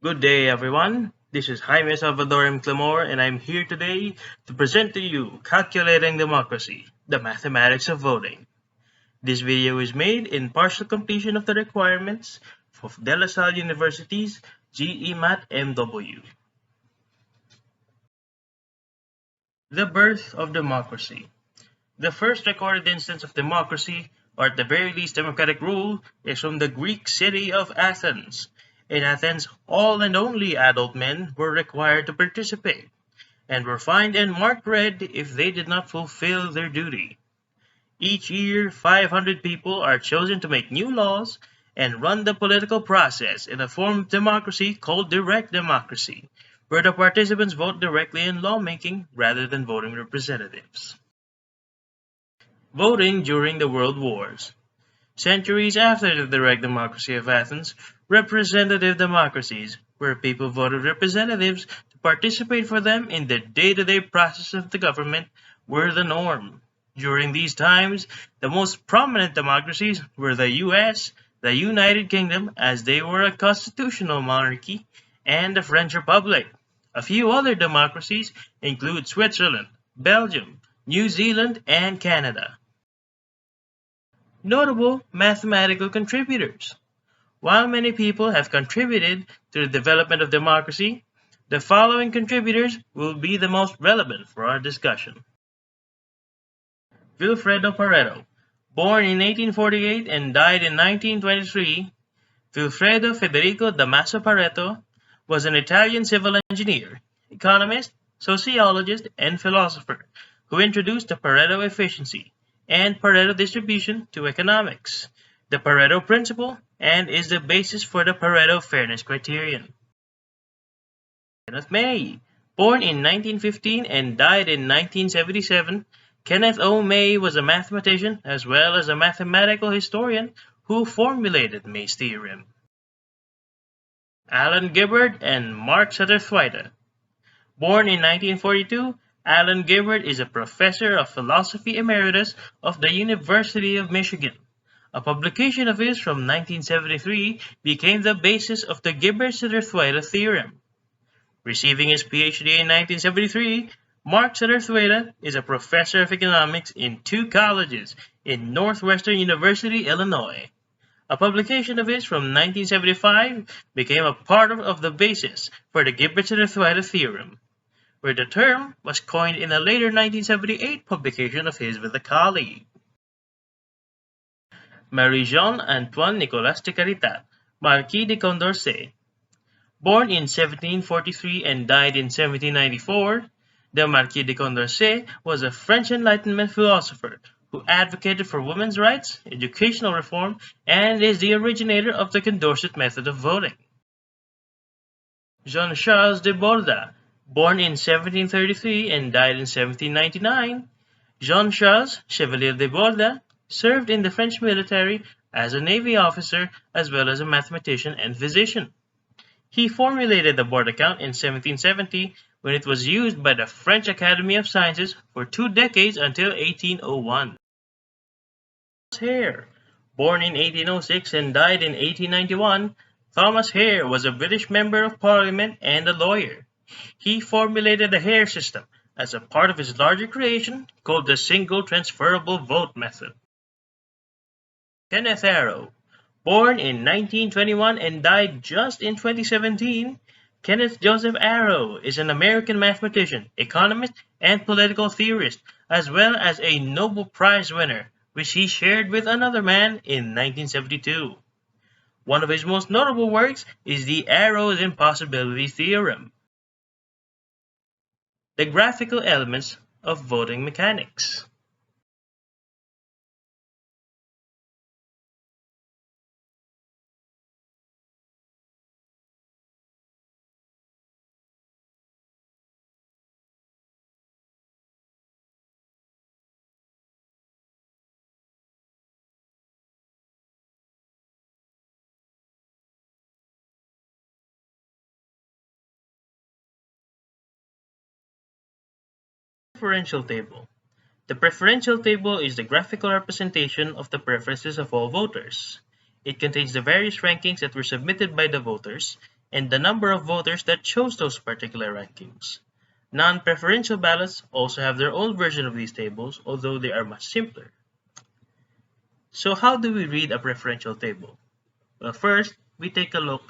Good day, everyone. This is Jaime Salvador M. Clamor, and I'm here today to present to you Calculating Democracy, the Mathematics of Voting. This video is made in partial completion of the requirements of De La Salle University's GEMAT MW. The birth of democracy. The first recorded instance of democracy, or at the very least democratic rule, is from the Greek city of Athens. In Athens, all and only adult men were required to participate, and were fined and marked red if they did not fulfill their duty. Each year, 500 people are chosen to make new laws and run the political process in a form of democracy called direct democracy, where the participants vote directly in lawmaking rather than voting representatives. Voting during the World Wars. Centuries after the direct democracy of Athens, representative democracies, where people voted representatives to participate for them in the day-to-day process of the government, were the norm. During these times, the most prominent democracies were the US, the United Kingdom, as they were a constitutional monarchy, and the French Republic. A few other democracies include Switzerland, Belgium, New Zealand, and Canada. Notable mathematical contributors. While many people have contributed to the development of democracy, the following contributors will be the most relevant for our discussion. Vilfredo Pareto, born in 1848 and died in 1923, Vilfredo Federico Damaso Pareto was an Italian civil engineer, economist, sociologist, and philosopher who introduced the Pareto efficiency and Pareto distribution to economics, the Pareto principle, and is the basis for the Pareto fairness criterion. Kenneth May, born in 1915 and died in 1977, Kenneth O. May was a mathematician as well as a mathematical historian who formulated May's theorem. Alan Gibbard and Mark Satterthwaite. Born in 1942, Alan Gibbard is a professor of philosophy emeritus of the University of Michigan. A publication of his from 1973 became the basis of the Gibbard-Satterthwaite theorem. Receiving his PhD in 1973, Mark Satterthwaite is a professor of economics in two colleges in Northwestern University, Illinois. A publication of his from 1975 became a part of the basis for the Gibbard-Satterthwaite theorem, where the term was coined in a later 1978 publication of his with a colleague. Marie-Jeanne Antoine Nicolas de Caritat, Marquis de Condorcet. Born in 1743 and died in 1794, the Marquis de Condorcet was a French Enlightenment philosopher who advocated for women's rights, educational reform, and is the originator of the Condorcet method of voting. Jean-Charles de Borda, born in 1733 and died in 1799, Jean-Charles Chevalier de Borda served in the French military as a navy officer as well as a mathematician and physician. He formulated the Borda count in 1770 when it was used by the French Academy of Sciences for 2 decades until 1801. Thomas Hare, born in 1806 and died in 1891, Thomas Hare was a British Member of Parliament and a lawyer. He formulated the Hare system as a part of his larger creation called the Single Transferable Vote method. Kenneth Arrow, born in 1921 and died just in 2017, Kenneth Joseph Arrow is an American mathematician, economist, and political theorist, as well as a Nobel Prize winner, which he shared with another man in 1972. One of his most notable works is the Arrow's Impossibility Theorem. The graphical elements of voting mechanics. Preferential table. The preferential table is the graphical representation of the preferences of all voters. It contains the various rankings that were submitted by the voters, and the number of voters that chose those particular rankings. Non-preferential ballots also have their own version of these tables, although they are much simpler. So how do we read a preferential table? Well, first, we take a look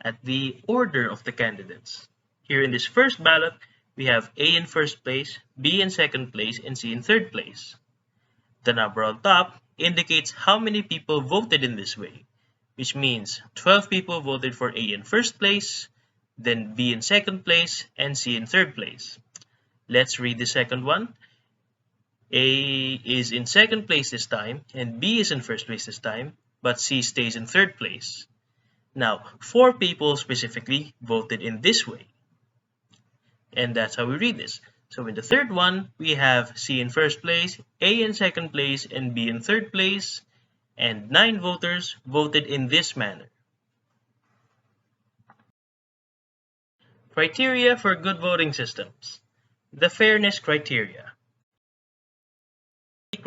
at the order of the candidates. Here in this first ballot, we have A in first place, B in second place, and C in third place. The number on top indicates how many people voted in this way, which means 12 people voted for A in first place, then B in second place, and C in third place. Let's read the second one. A is in second place this time, and B is in first place this time, but C stays in third place. Now, 4 people specifically voted in this way. And that's how we read this. So in the third one, we have C in first place, A in second place, and B in third place, and 9 voters voted in this manner. Criteria for good voting systems. The fairness criteria.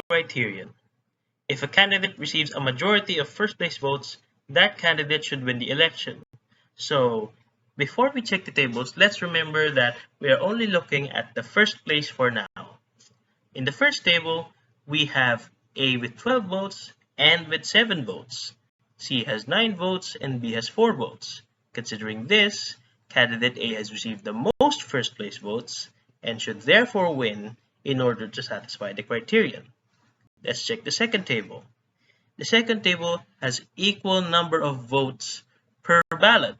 Criterion. If a candidate receives a majority of first place votes, that candidate should win the election. So, before we check the tables, let's remember that we are only looking at the first place for now. In the first table, we have A with 12 votes and with 7 votes. C has 9 votes and B has 4 votes. Considering this, candidate A has received the most first place votes and should therefore win in order to satisfy the criterion. Let's check the second table. The second table has equal number of votes per ballot,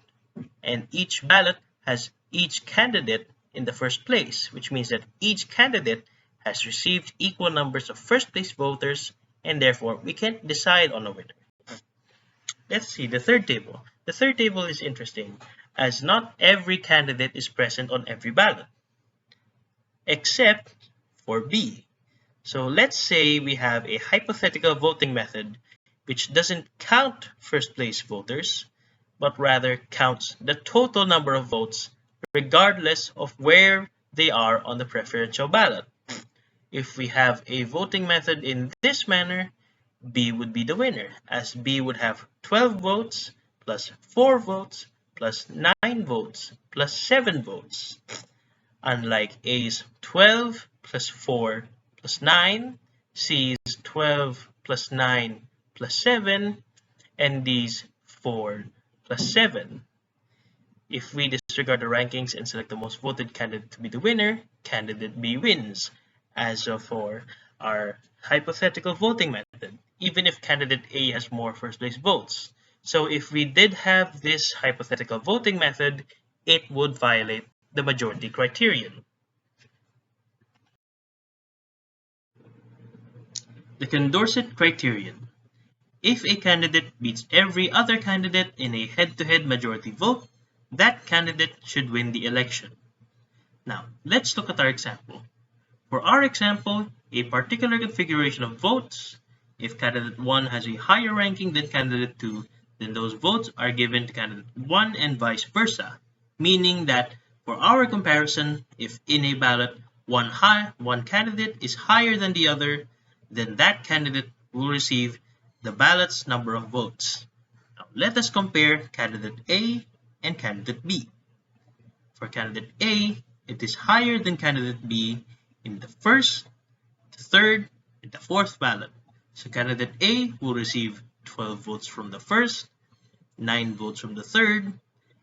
and each ballot has each candidate in the first place, which means that each candidate has received equal numbers of first place voters, and therefore we can't decide on a winner. Let's see the third table. The third table is interesting, as not every candidate is present on every ballot, except for B. So let's say we have a hypothetical voting method which doesn't count first place voters, but rather counts the total number of votes regardless of where they are on the preferential ballot. If we have a voting method in this manner, B would be the winner, as B would have 12 votes plus 4 votes plus 9 votes plus 7 votes. Unlike A's 12 plus 4 plus 9, C's 12 plus 9 plus 7, and D's 4 plus 7. If we disregard the rankings and select the most voted candidate to be the winner, candidate B wins, as for our hypothetical voting method, even if candidate A has more first place votes. So if we did have this hypothetical voting method, it would violate the majority criterion. The Condorcet criterion. If a candidate beats every other candidate in a head-to-head majority vote, that candidate should win the election. Now, let's look at our example. For our example, a particular configuration of votes, if candidate 1 has a higher ranking than candidate 2, then those votes are given to candidate 1 and vice versa, meaning that for our comparison, if in a ballot one candidate is higher than the other, then that candidate will receive the ballot's number of votes. Now, let us compare candidate A and candidate B. For candidate A, it is higher than candidate B in the first, the third, and the fourth ballot. So candidate A will receive 12 votes from the first, 9 votes from the third,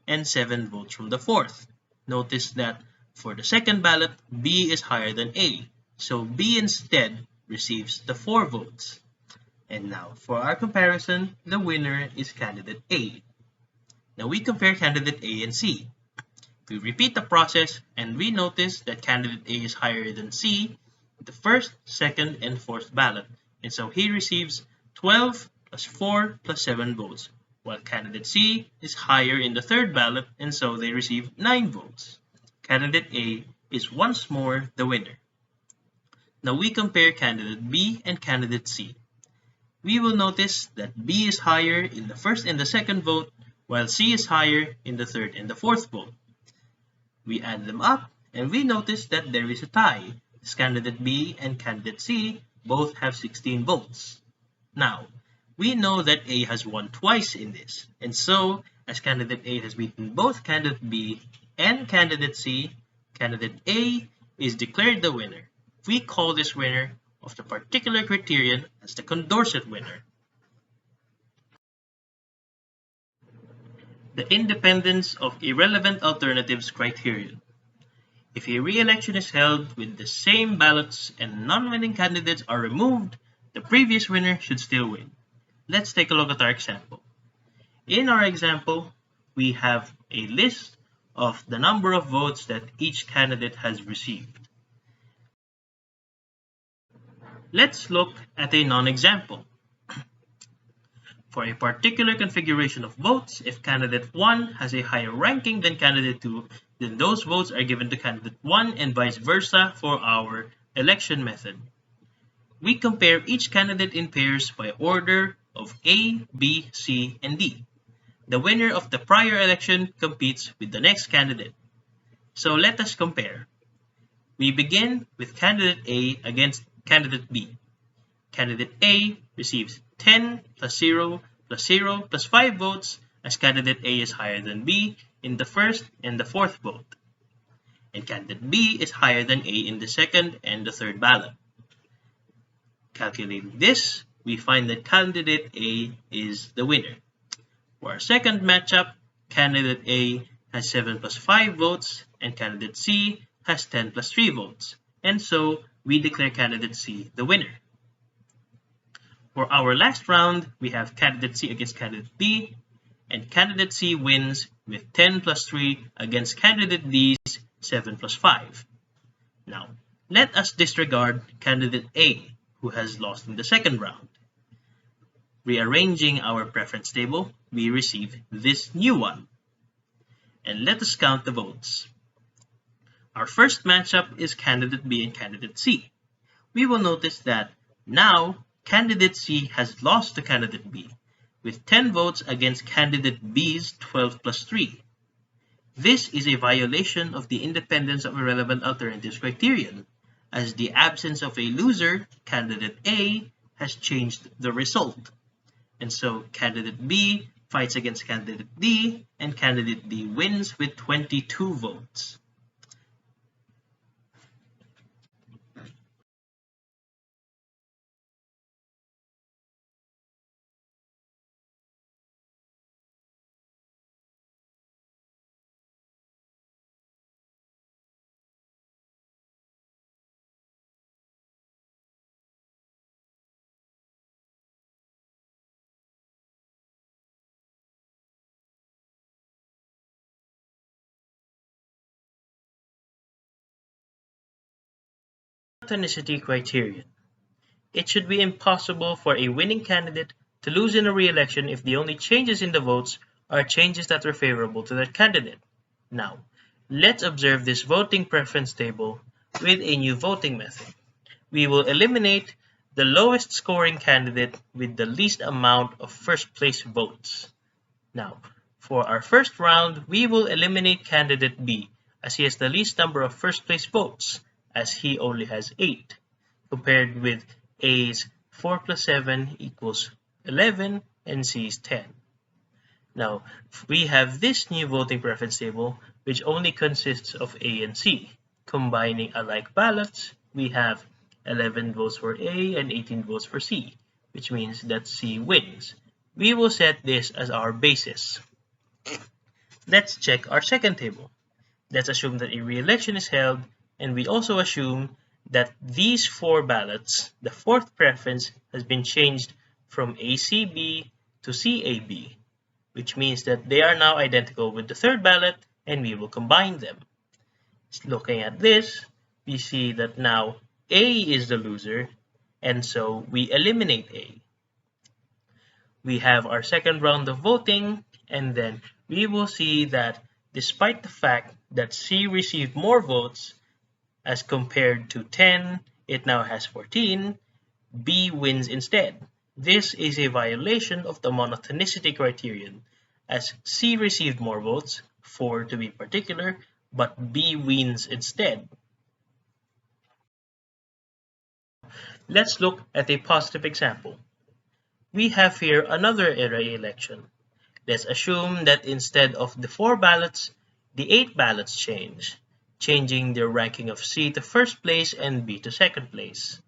and 7 votes from the fourth. Notice that for the second ballot, B is higher than A. So B instead receives the 4 votes. And now, for our comparison, the winner is candidate A. Now we compare candidate A and C. We repeat the process and we notice that candidate A is higher than C in the first, second, and fourth ballot. And so he receives 12 plus 4 plus 7 votes, while candidate C is higher in the third ballot, and so they receive 9 votes. Candidate A is once more the winner. Now we compare candidate B and candidate C. We will notice that B is higher in the first and the second vote, while C is higher in the third and the fourth vote. We add them up, and we notice that there is a tie, as candidate B and candidate C both have 16 votes. Now, we know that A has won twice in this, and so, as candidate A has beaten both candidate B and candidate C, candidate A is declared the winner. We call this winner of the particular criterion as the Condorcet winner. The independence of irrelevant alternatives criterion. If a re-election is held with the same ballots and non-winning candidates are removed, the previous winner should still win. Let's take a look at our example. In our example, we have a list of the number of votes that each candidate has received. Let's look at a non-example. For a particular configuration of votes, if candidate 1 has a higher ranking than candidate 2, then those votes are given to candidate 1 and vice versa for our election method. We compare each candidate in pairs by order of A, B, C, and D. The winner of the prior election competes with the next candidate. So let us compare. We begin with candidate A against candidate B. Candidate A receives 10 plus 0 plus 0 plus 5 votes as candidate A is higher than B in the first and the fourth vote. And candidate B is higher than A in the second and the third ballot. Calculating this, we find that candidate A is the winner. For our second matchup, candidate A has 7 plus 5 votes and candidate C has 10 plus 3 votes. And so we declare candidate C the winner. For our last round, we have candidate C against candidate B, and candidate C wins with 10 plus 3 against candidate D's 7 plus 5. Now, let us disregard candidate A, who has lost in the second round. Rearranging our preference table, we receive this new one. And let us count the votes. Our first matchup is candidate B and candidate C. We will notice that now candidate C has lost to candidate B with 10 votes against candidate B's 12 plus 3. This is a violation of the independence of irrelevant alternatives criterion, as the absence of a loser, candidate A, has changed the result. And so candidate B fights against candidate D, and candidate D wins with 22 votes. Monotonicity criterion. It should be impossible for a winning candidate to lose in a re-election if the only changes in the votes are changes that were favorable to that candidate. Now, let's observe this voting preference table with a new voting method. We will eliminate the lowest scoring candidate with the least amount of first place votes. Now, for our first round, we will eliminate candidate B as he has the least number of first place votes, as he only has 8, compared with A's 4 plus 7 equals 11 and C's 10. Now, we have this new voting preference table which only consists of A and C. Combining alike ballots, we have 11 votes for A and 18 votes for C, which means that C wins. We will set this as our basis. Let's check our second table. Let's assume that a re-election is held, and we also assume that these 4 ballots, the fourth preference has been changed from ACB to CAB, which means that they are now identical with the third ballot, and we will combine them. Looking at this, we see that now A is the loser, and so we eliminate A. We have our second round of voting, and then we will see that despite the fact that C received more votes, as compared to 10, it now has 14, B wins instead. This is a violation of the monotonicity criterion, as C received more votes, 4 to be particular, but B wins instead. Let's look at a positive example. We have here another array election. Let's assume that instead of the 4 ballots, the 8 ballots change, changing the ranking of C to first place and B to second place.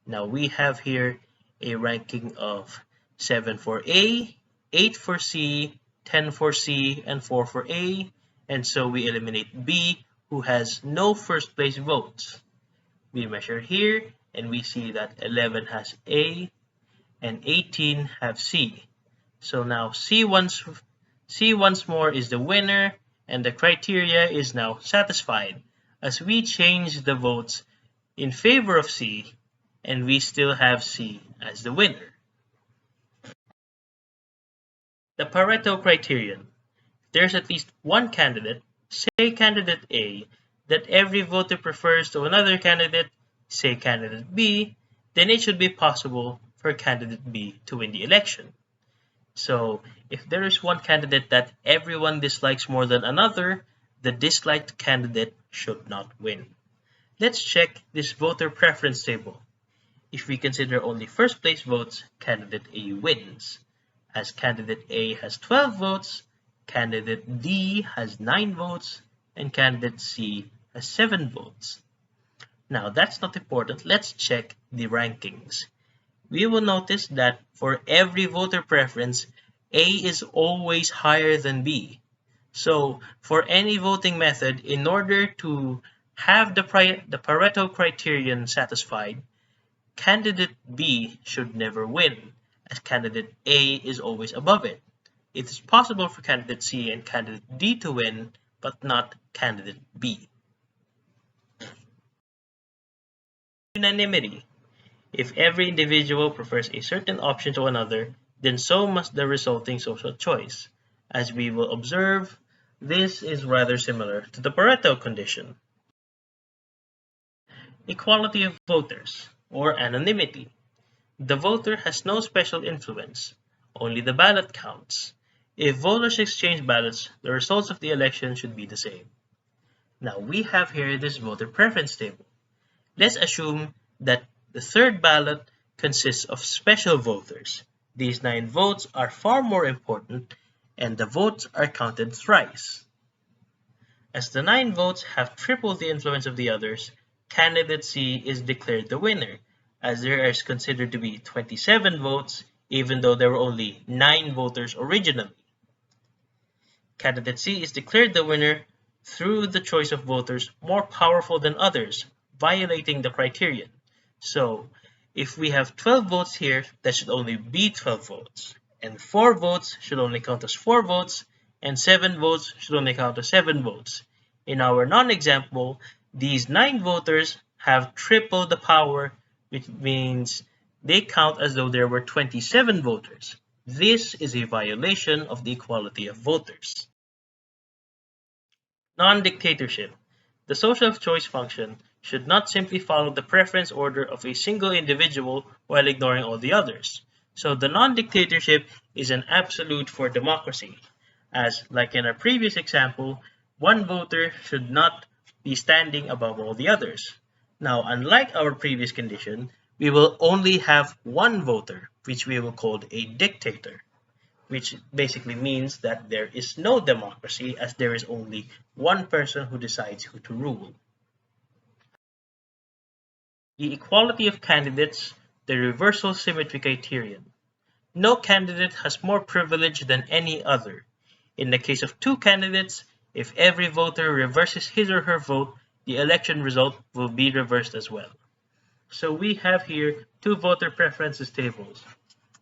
Now we have here a ranking of 7 for A, 8 for C, 10 for C, and 4 for A, and so we eliminate B, who has no first place votes. We measure here, and we see that 11 has A, and 18 have C. So now C once more is the winner, and the criteria is now satisfied, as we change the votes in favor of C, and we still have C as the winner. The Pareto criterion. There's at least one candidate, say candidate A, that every voter prefers to another candidate, say candidate B, then it should be possible for candidate B to win the election. So if there is one candidate that everyone dislikes more than another, the disliked candidate should not win. Let's check this voter preference table. If we consider only first place votes, candidate A wins. As candidate A has 12 votes, candidate D has 9 votes, and candidate C has 7 votes. Now that's not important. Let's check the rankings. We will notice that for every voter preference, A is always higher than B. So for any voting method, in order to have the Pareto criterion satisfied, candidate B should never win, as candidate A is always above it. It is possible for candidate C and candidate D to win, but not candidate B. Unanimity. If every individual prefers a certain option to another, then so must the resulting social choice. As we will observe, this is rather similar to the Pareto condition. Equality of voters, or anonymity. The voter has no special influence, only the ballot counts. If voters exchange ballots, the results of the election should be the same. Now we have here this voter preference table. Let's assume that the third ballot consists of special voters. These 9 votes are far more important, and the votes are counted thrice. As the 9 votes have triple the influence of the others, candidate C is declared the winner, as there is considered to be 27 votes, even though there were only 9 voters originally. Candidate C is declared the winner through the choice of voters more powerful than others, violating the criterion. So, if we have 12 votes here, that should only be 12 votes, and 4 votes should only count as 4 votes, and 7 votes should only count as 7 votes. In our non-example, these 9 voters have triple the power, which means they count as though there were 27 voters. This is a violation of the equality of voters. Non-dictatorship. The social choice function should not simply follow the preference order of a single individual while ignoring all the others. So the non-dictatorship is an absolute for democracy, as like in our previous example, one voter should not be standing above all the others. Now, unlike our previous condition, we will only have one voter, which we will call a dictator, which basically means that there is no democracy, as there is only one person who decides who to rule. The equality of candidates, the reversal symmetry criterion. No candidate has more privilege than any other. In the case of 2 candidates, if every voter reverses his or her vote, the election result will be reversed as well. So we have here 2 voter preferences tables.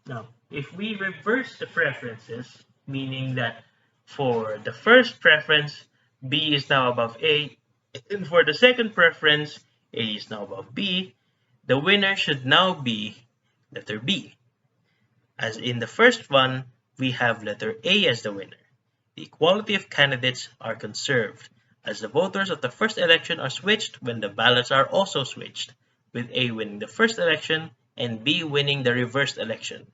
Now, if we reverse the preferences, meaning that for the first preference, B is now above A, and for the second preference, A is now above B, the winner should now be letter B. As in the first one, we have letter A as the winner. The equality of candidates are conserved, as the voters of the first election are switched when the ballots are also switched, with A winning the first election and B winning the reversed election.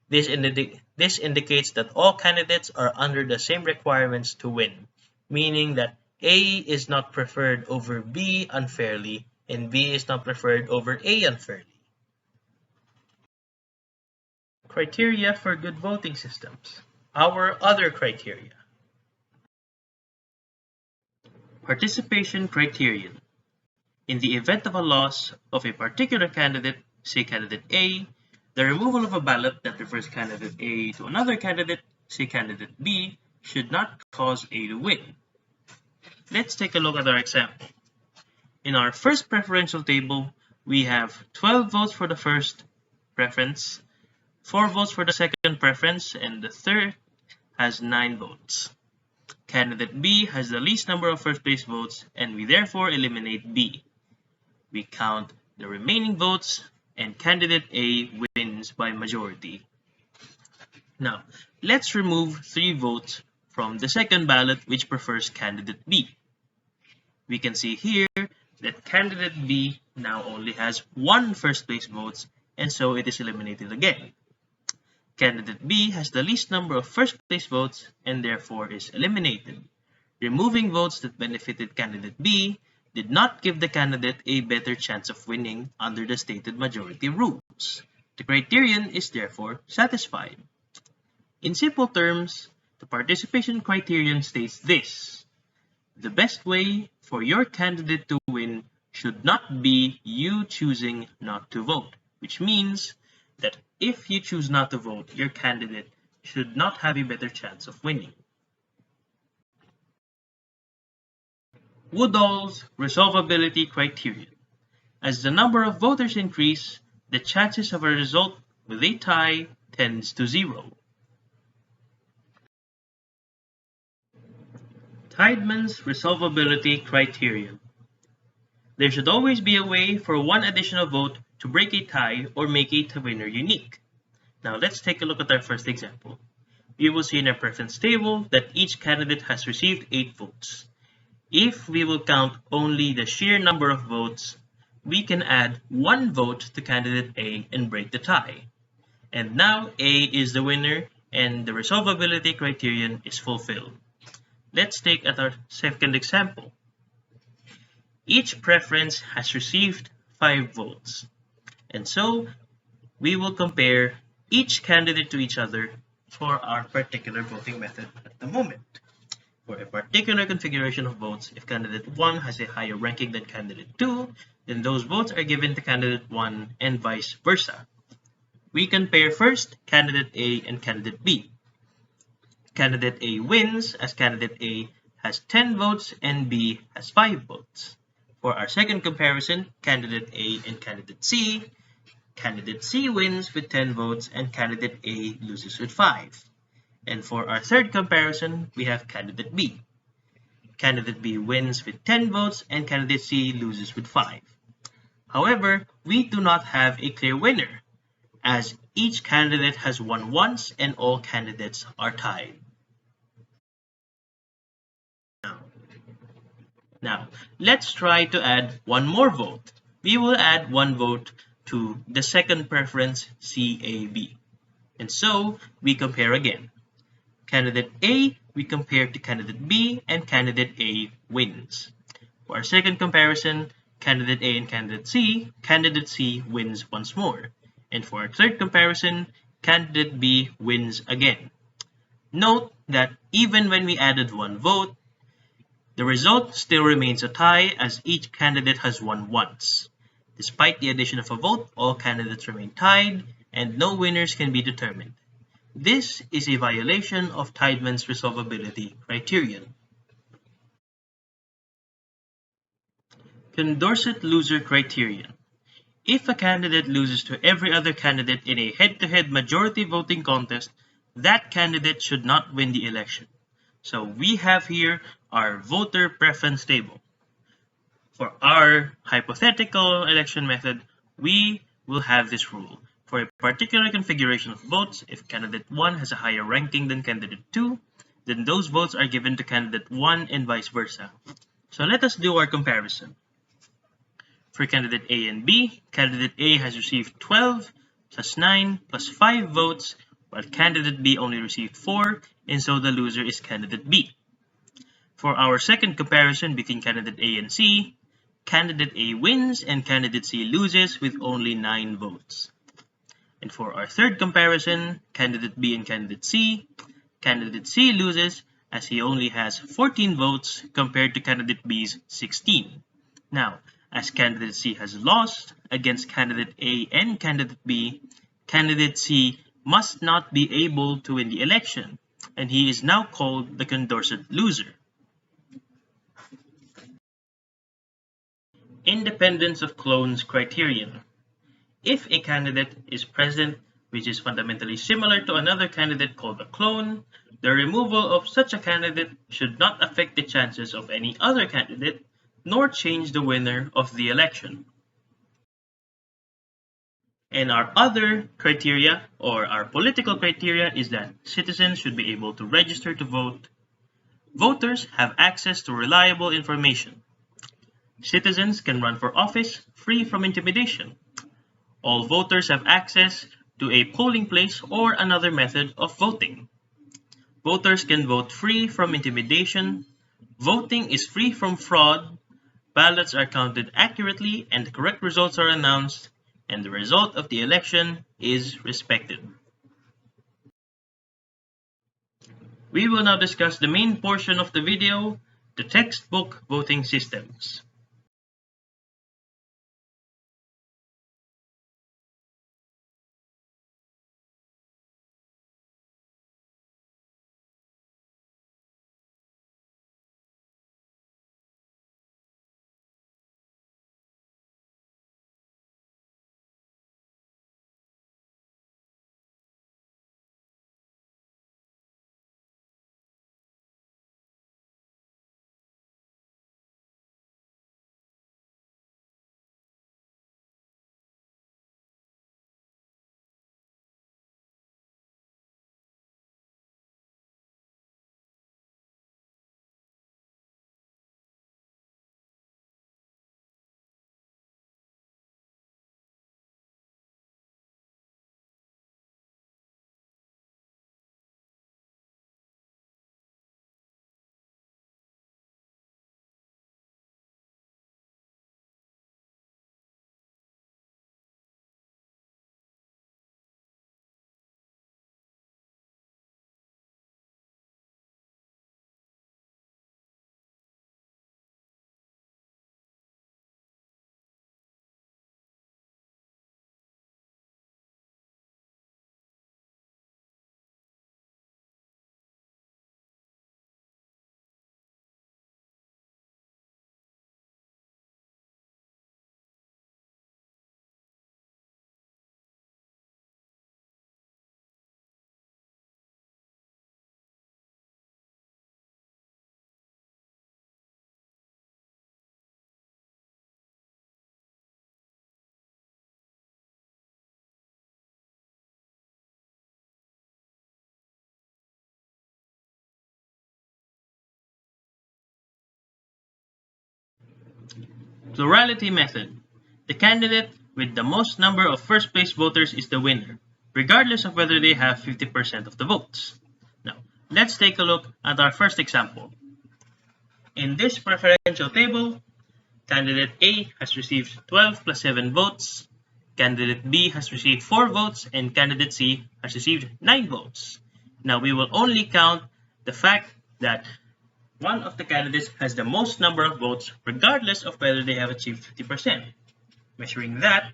This indicates that all candidates are under the same requirements to win, meaning that A is not preferred over B unfairly, and B is not preferred over A unfairly. Criteria for good voting systems. Our other criteria. Participation criterion. In the event of a loss of a particular candidate, say candidate A, the removal of a ballot that refers candidate A to another candidate, say candidate B, should not cause A to win. Let's take a look at our example. In our first preferential table, we have 12 votes for the first preference, 4 votes for the second preference, and the third has 9 votes. Candidate B has the least number of first place votes, and we therefore eliminate B. We count the remaining votes, and candidate A wins by majority. Now, let's remove 3 votes from the second ballot, which prefers candidate B. We can see here that candidate B now only has 1 first place votes, and so it is eliminated again. Candidate B has the least number of first place votes and therefore is eliminated. Removing votes that benefited candidate B did not give the candidate a better chance of winning under the stated majority rules. The criterion is therefore satisfied. In simple terms, the participation criterion states this: the best way for your candidate to win should not be you choosing not to vote, which means that if you choose not to vote, your candidate should not have a better chance of winning. Woodall's resolvability criterion. As the number of voters increase, the chances of a result with a tie tends to 0. Tiedemann's resolvability criterion. There should always be a way for one additional vote to break a tie or make a winner unique. Now let's take a look at our first example. We will see in our preference table that each candidate has received 8 votes. If we will count only the sheer number of votes, we can add 1 vote to candidate A and break the tie. And now A is the winner and the resolvability criterion is fulfilled. Let's take at our second example. Each preference has received 5 votes. And so we will compare each candidate to each other for our particular voting method at the moment. For a particular configuration of votes, if candidate 1 has a higher ranking than candidate 2, then those votes are given to candidate 1 and vice versa. We compare first candidate A and candidate B. Candidate A wins as candidate A has 10 votes and B has 5 votes. For our second comparison, candidate A and candidate C wins with 10 votes and candidate A loses with 5. And for our third comparison, we have candidate B. Candidate B wins with 10 votes and candidate C loses with 5. However, we do not have a clear winner, as each candidate has won once and all candidates are tied. Now, let's try to add one more vote. We will add 1 vote to the second preference CAB. And so, we compare again. Candidate A, we compare to candidate B, and candidate A wins. For our second comparison, candidate A and candidate C wins once more. And for our third comparison, candidate B wins again. Note that even when we added 1 vote, the result still remains a tie as each candidate has won once. Despite the addition of a vote, all candidates remain tied and no winners can be determined. This is a violation of Tiedemann's resolvability criterion. Condorcet loser criterion. If a candidate loses to every other candidate in a head-to-head majority voting contest, that candidate should not win the election. So we have here our voter preference table. For our hypothetical election method, we will have this rule. For a particular configuration of votes, if candidate 1 has a higher ranking than candidate 2, then those votes are given to candidate 1 and vice versa. So let us do our comparison. For candidate A and B, candidate A has received 12 plus 9 plus 5 votes, while candidate B only received 4, and so the loser is candidate B. For our second comparison between candidate A and C, candidate A wins and candidate C loses with only 9 votes. And for our third comparison, candidate B and candidate C, Candidate C loses as he only has 14 votes compared to candidate B's 16. Now, as candidate C has lost against candidate A and candidate B, candidate C must not be able to win the election, and he is now called the Condorcet loser. Independence of clones criterion. If a candidate is present which is fundamentally similar to another candidate called a clone, the removal of such a candidate should not affect the chances of any other candidate, nor change the winner of the election. And our other criteria, or our political criteria, is that citizens should be able to register to vote. Voters have access to reliable information. Citizens can run for office free from intimidation. All voters have access to a polling place or another method of voting. Voters can vote free from intimidation. Voting is free from fraud. Ballots are counted accurately and the correct results are announced, and the result of the election is respected. We will now discuss the main portion of the video, the textbook voting systems. Plurality method. The candidate with the most number of first place voters is the winner, regardless of whether they have 50% of the votes. Now, let's take a look at our first example. In this preferential table, candidate A has received 12 plus 7 votes, candidate B has received 4 votes, and candidate C has received 9 votes. Now, we will only count the fact that one of the candidates has the most number of votes regardless of whether they have achieved 50%. Measuring that,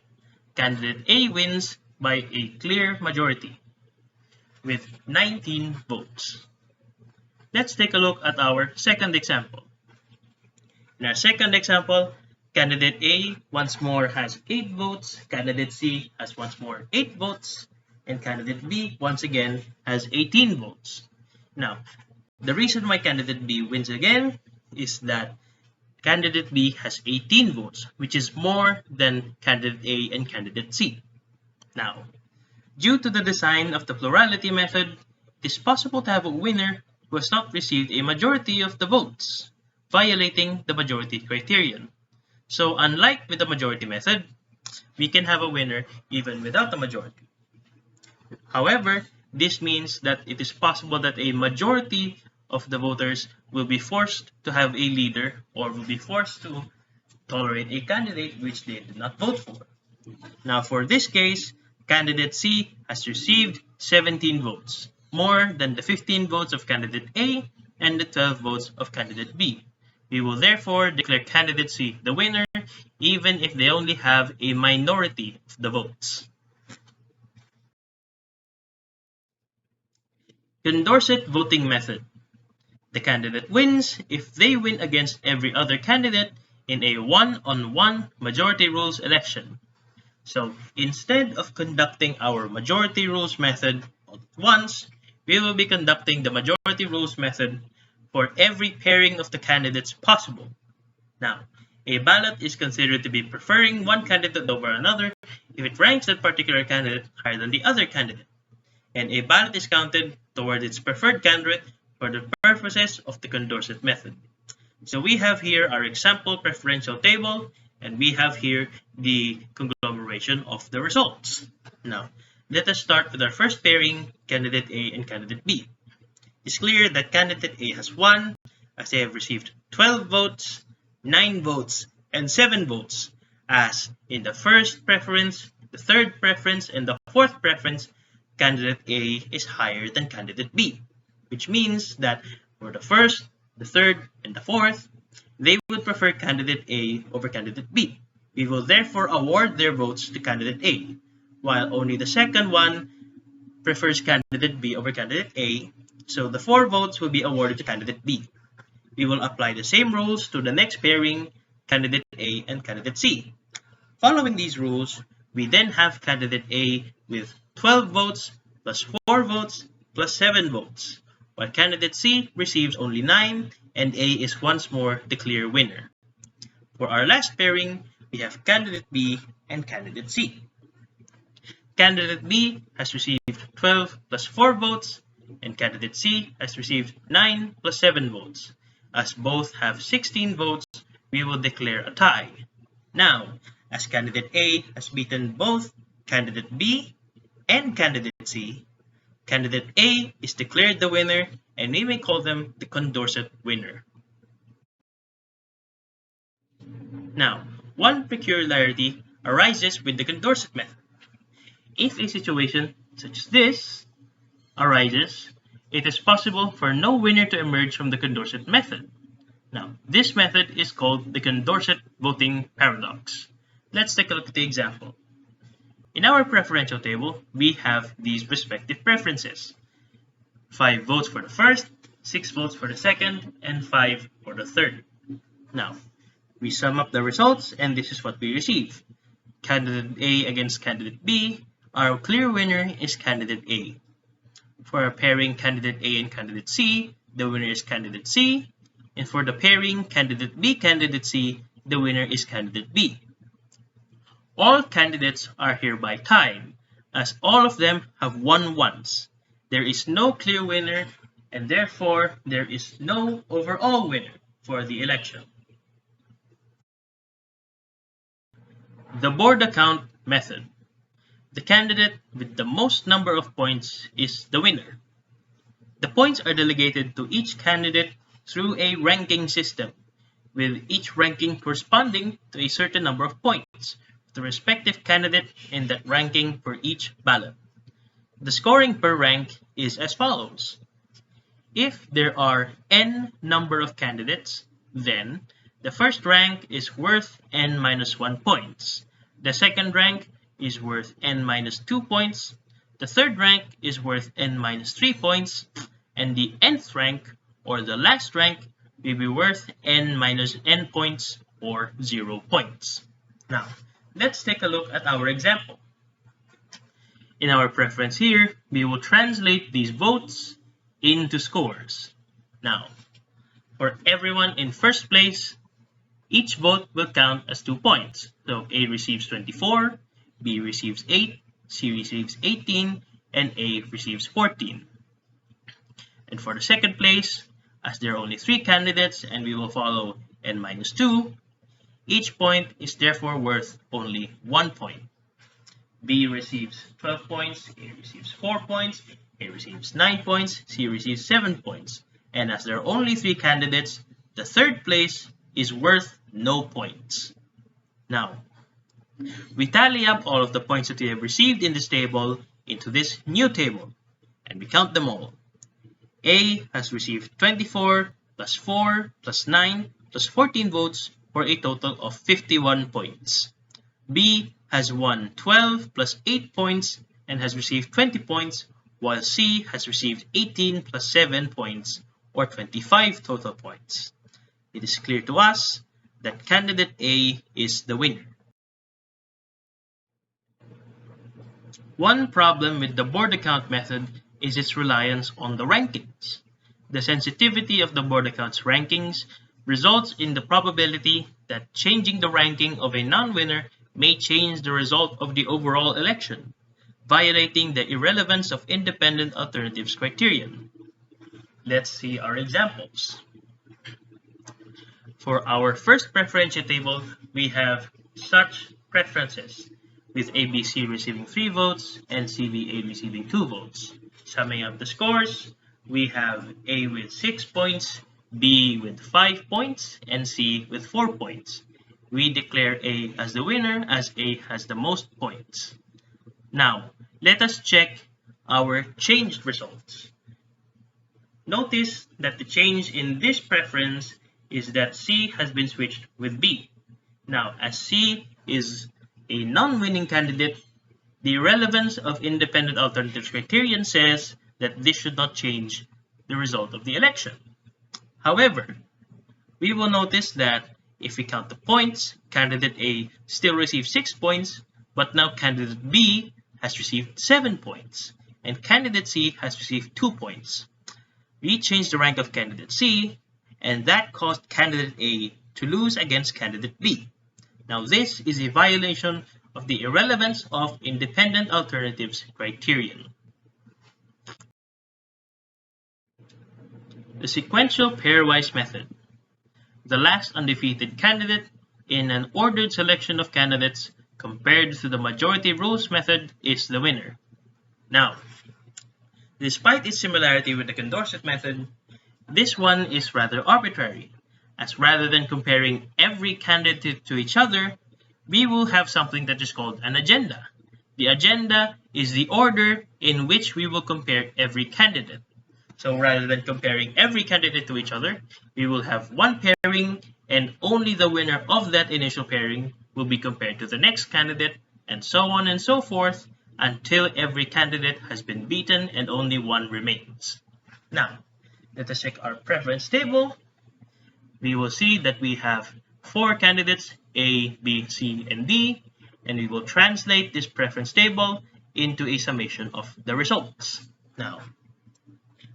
candidate A wins by a clear majority with 19 votes. Let's take a look at our second example. In our second example, candidate A once more has 8 votes, candidate C has once more 8 votes, and candidate B once again has 18 votes. Now, the reason why candidate B wins again is that candidate B has 18 votes, which is more than candidate A and candidate C. Now, due to the design of the plurality method, it is possible to have a winner who has not received a majority of the votes, violating the majority criterion. So unlike with the majority method, we can have a winner even without a majority. However, this means that it is possible that a majority of the voters will be forced to have a leader or will be forced to tolerate a candidate which they did not vote for. Now for this case, candidate C has received 17 votes. more than the 15 votes of candidate A and the 12 votes of candidate B. We will therefore declare candidate C the winner, even if they only have a minority of the votes. Condorcet voting method. The candidate wins if they win against every other candidate in a one-on-one majority rules election. So instead of conducting our majority rules method all at once, we will be conducting the majority rules method for every pairing of the candidates possible. Now, a ballot is considered to be preferring one candidate over another if it ranks that particular candidate higher than the other candidate, and a ballot is counted toward its preferred candidate for the purposes of the Condorcet method. So we have here our example preferential table, and we have here the conglomeration of the results. Now, let us start with our first pairing, candidate A and candidate B. It's clear that candidate A has won, as they have received 12 votes, 9 votes, and 7 votes, as in the first preference, the third preference, and the fourth preference, candidate A is higher than candidate B, which means that for the first, the third, and the fourth, they would prefer candidate A over candidate B. We will therefore award their votes to candidate A, while only the second one prefers candidate B over candidate A, so the 4 votes will be awarded to candidate B. We will apply the same rules to the next pairing, candidate A and candidate C. Following these rules, we then have candidate A with 12 votes plus 4 votes plus 7 votes, while candidate C receives only 9 and A is once more the clear winner. For our last pairing, we have candidate B and candidate C. Candidate B has received 12 plus 4 votes, and candidate C has received 9 plus 7 votes. As both have 16 votes, we will declare a tie. Now, as candidate A has beaten both candidate B and candidate C, candidate A is declared the winner, and we may call them the Condorcet winner. Now, one peculiarity arises with the Condorcet method. If a situation such as this arises, it is possible for no winner to emerge from the Condorcet method. Now, this method is called the Condorcet voting paradox. Let's take a look at the example. In our preferential table, we have these respective preferences. 5 votes for the first, 6 votes for the second, and 5 for the third. Now, we sum up the results, and this is what we receive. Candidate A against candidate B, our clear winner is candidate A. For our pairing candidate A and candidate C, the winner is candidate C. And for the pairing candidate B, candidate C, the winner is candidate B. All candidates are hereby tied, as all of them have won once. There is no clear winner, and therefore there is no overall winner for the election. The board account method. The candidate with the most number of points is the winner. The points are delegated to each candidate through a ranking system, with each ranking corresponding to a certain number of points, the respective candidate in that ranking for each ballot. The scoring per rank is as follows. If there are n number of candidates, then the first rank is worth n minus 1 points. The second rank is worth n minus 2 points. The third rank is worth n minus 3 points. And the nth rank, or the last rank, will be worth n minus n points, or 0 points. Now, let's take a look at our example. In our preference here, we will translate these votes into scores. Now, for everyone in first place, each vote will count as 2 points. So A receives 24, B receives 8, C receives 18, and A receives 14. And for the second place, as there are only 3 candidates and we will follow n minus 2, each point is therefore worth only 1 point. B receives 12 points, A receives 4 points, A receives 9 points, C receives 7 points. And as there are only 3 candidates, the third place is worth no points. Now, we tally up all of the points that we have received in this table into this new table. and we count them all. A has received 24 plus 4 plus 9 plus 14 votes for a total of 51 points. B has won 12 plus 8 points and has received 20 points, while C has received 18 plus 7 points, or 25 total points. It is clear to us that candidate A is the winner. One problem with the board account method is its reliance on the rankings. The sensitivity of the board account's rankings results in the probability that changing the ranking of a non-winner may change the result of the overall election, violating the irrelevance of independent alternatives criterion. Let's see our examples. For our first preferential table, we have such preferences, with ABC receiving 3 votes and CBA receiving 2 votes. Summing up the scores, we have A with 6 points, B with 5 points, and C with 4 points. We declare A as the winner as A has the most points. Now, let us check our changed results. Notice that the change in this preference is that C has been switched with B. Now, as C is a non-winning candidate, the relevance of independent alternatives criterion says that this should not change the result of the election. However, we will notice that if we count the points, candidate A still receives 6 points, but now candidate B has received 7 points, and candidate C has received 2 points. We changed the rank of candidate C, and that caused candidate A to lose against candidate B. Now this is a violation of the irrelevance of independent alternatives criterion. The sequential pairwise method. The last undefeated candidate in an ordered selection of candidates compared to the majority rules method is the winner. Now, despite its similarity with the Condorcet method, this one is rather arbitrary, as rather than comparing every candidate to each other, we will have something that is called an agenda. The agenda is the order in which we will compare every candidate. So rather than comparing every candidate to each other, we will have one pairing, and only the winner of that initial pairing will be compared to the next candidate, and so on and so forth, until every candidate has been beaten and only one remains. Now, let us check our preference table. We will see that we have 4 candidates, A, B, C, and D, and we will translate this preference table into a summation of the results. Now,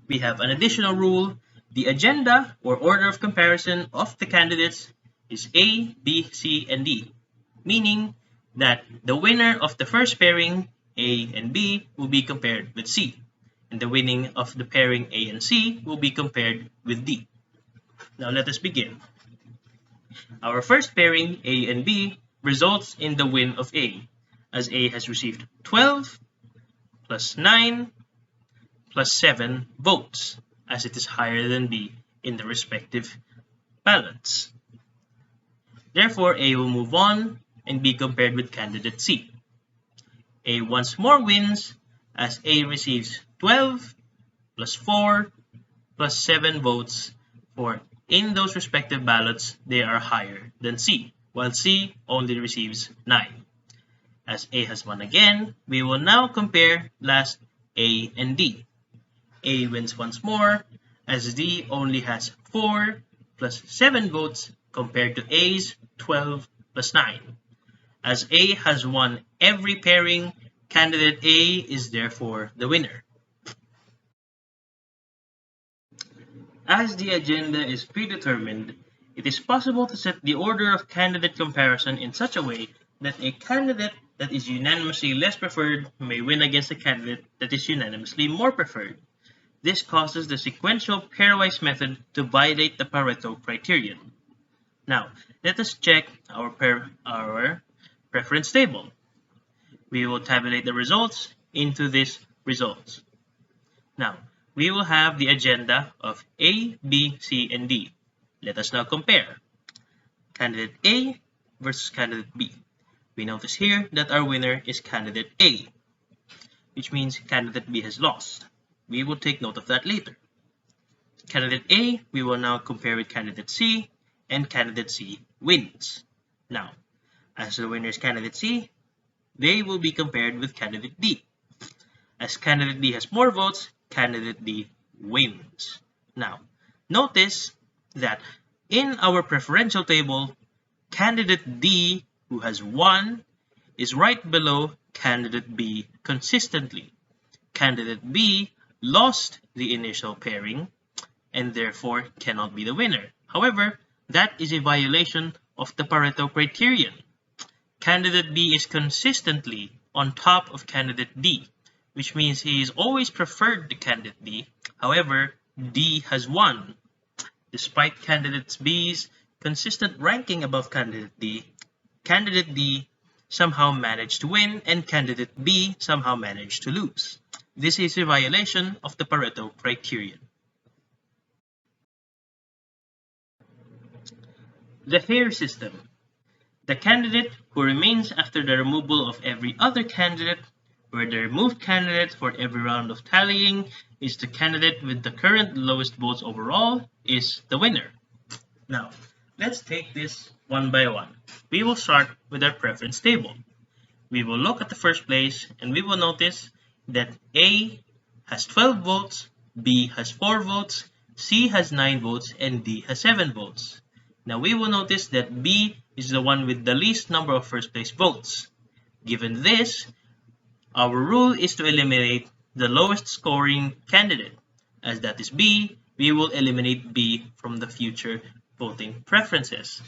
we have an additional rule. The agenda, or order of comparison of the candidates, is A, B, C, and D, meaning that the winner of the first pairing, A and B, will be compared with C, and the winning of the pairing A and C will be compared with D. Now let us begin. Our first pairing, A and B, results in the win of A, as A has received 12 plus 9 plus 7 votes, as it is higher than B in the respective ballots. Therefore, A will move on and be compared with candidate C. A once more wins, as A receives 12 plus 4 plus 7 votes, for in those respective ballots they are higher than C, while C only receives 9. As A has won again, we will now compare last A and D. A wins once more, as D only has 4 plus 7 votes compared to A's 12 plus 9. As A has won every pairing, candidate A is therefore the winner. As the agenda is predetermined, it is possible to set the order of candidate comparison in such a way that a candidate that is unanimously less preferred may win against a candidate that is unanimously more preferred. This causes the sequential pairwise method to violate the Pareto criterion. Now, let us check our preference table. We will tabulate the results into this results. Now, we will have the agenda of A, B, C, and D. Let us now compare candidate A versus candidate B. We notice here that our winner is candidate A, which means candidate B has lost. we will take note of that later. Candidate A, we will now compare with candidate C, and candidate C wins. Now, as the winner is candidate C, they will be compared with candidate D. As candidate D has more votes, candidate D wins. Now, notice that in our preferential table, candidate D, who has won, is right below candidate B consistently. Candidate B lost the initial pairing and therefore cannot be the winner. However, that is a violation of the Pareto criterion. Candidate B is consistently on top of candidate D, which means he is always preferred to candidate D. However, D has won. Despite candidate B's consistent ranking above candidate D somehow managed to win and candidate B somehow managed to lose. This is a violation of the Pareto criterion. The Hare system. The candidate who remains after the removal of every other candidate, where the removed candidate for every round of tallying is the candidate with the current lowest votes overall, is the winner. Now, let's take this one by one. We will start with our preference table. We will look at the first place and we will notice that A has 12 votes, B has 4 votes, C has 9 votes, and D has 7 votes. Now we will notice that B is the one with the least number of first place votes. Given this, our rule is to eliminate the lowest scoring candidate. As that is B, we will eliminate B from the future voting preferences.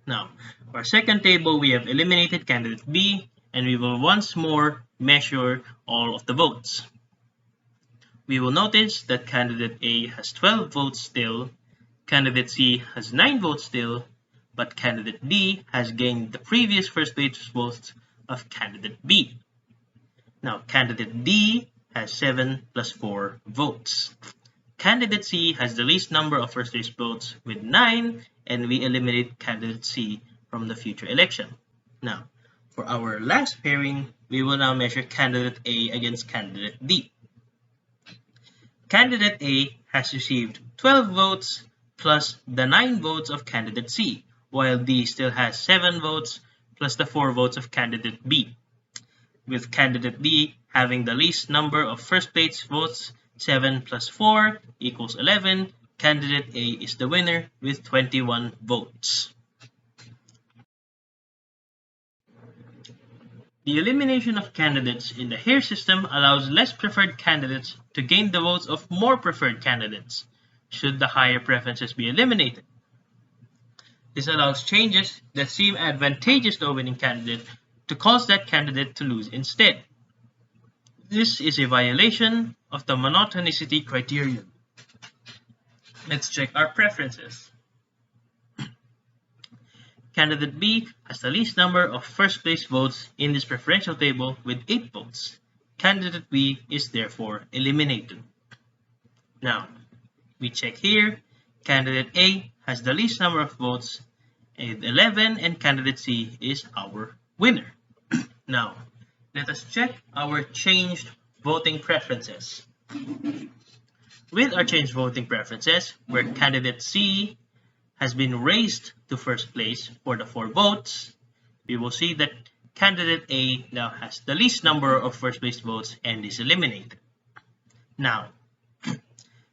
Now, for our second table, we have eliminated candidate B, and we will once more measure all of the votes. We will notice that candidate A has 12 votes still, candidate C has 9 votes still, but candidate D has gained the previous first place votes of candidate B. Now, candidate D has 7 plus 4 votes. Candidate C has the least number of first place votes with 9, and we eliminate candidate C from the future election. Now, for our last pairing, we will now measure candidate A against candidate D. Candidate A has received 12 votes plus the 9 votes of candidate C, while D still has 7 votes plus the 4 votes of candidate B. With candidate D having the least number of first place votes, 7 plus 4 equals 11, candidate A is the winner with 21 votes. The elimination of candidates in the Hare system allows less preferred candidates to gain the votes of more preferred candidates, should the higher preferences be eliminated. This allows changes that seem advantageous to a winning candidate to cause that candidate to lose instead. This is a violation of the monotonicity criterion. Let's check our preferences. Candidate B has the least number of first place votes in this preferential table with 8 votes. Candidate B is therefore eliminated. Now, we check here. Candidate A has the least number of votes with 11, and candidate C is our winner. Now, let us check our changed voting preferences. With our changed voting preferences, where candidate C has been raised to first place for the 4 votes, we will see that candidate A now has the least number of first place votes and is eliminated. Now,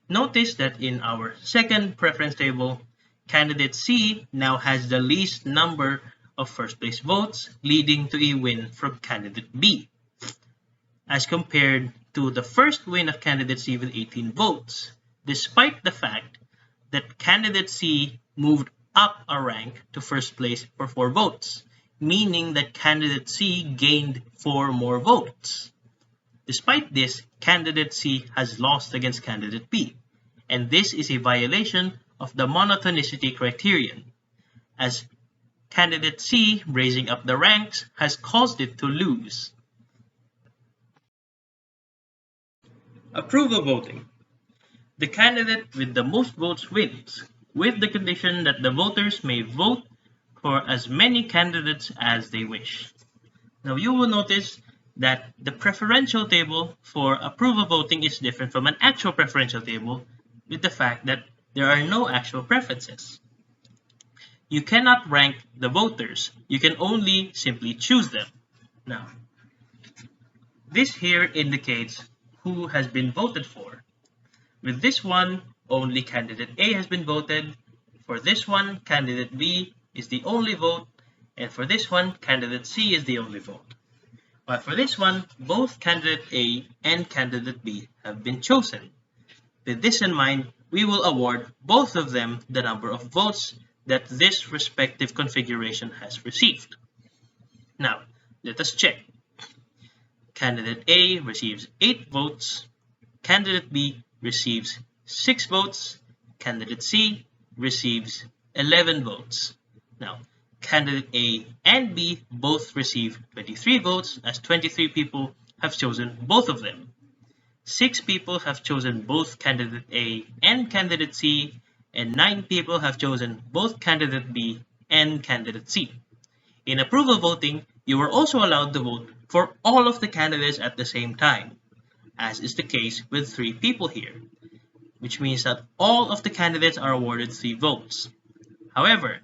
notice that in our second preference table, candidate C now has the least number of first place votes, leading to a win from candidate B, as compared to the first win of candidate C with 18 votes, despite the fact that candidate C moved up a rank to first place for 4 votes, meaning that candidate C gained 4 more votes. Despite this, candidate C has lost against candidate B, and this is a violation of the monotonicity criterion, as candidate C raising up the ranks has caused it to lose. Approval voting. The candidate with the most votes wins, with the condition that the voters may vote for as many candidates as they wish. Now you will notice that the preferential table for approval voting is different from an actual preferential table with the fact that there are no actual preferences. You cannot rank the voters, you can only simply choose them. Now, this here indicates who has been voted for. With this one, only candidate A has been voted. For this one, candidate B is the only vote, and for this one, candidate C is the only vote. But for this one, both candidate A and candidate B have been chosen. With this in mind, we will award both of them the number of votes that this respective configuration has received. Now, let us check. Candidate A receives 8 votes, candidate B receives 6 votes, candidate C receives 11 votes. Now, candidate A and B both receive 23 votes, as 23 people have chosen both of them. 6 people have chosen both candidate A and candidate C, and 9 people have chosen both candidate B and candidate C. In approval voting, you are also allowed to vote for all of the candidates at the same time, as is the case with 3 people here, which means that all of the candidates are awarded 3 votes. However,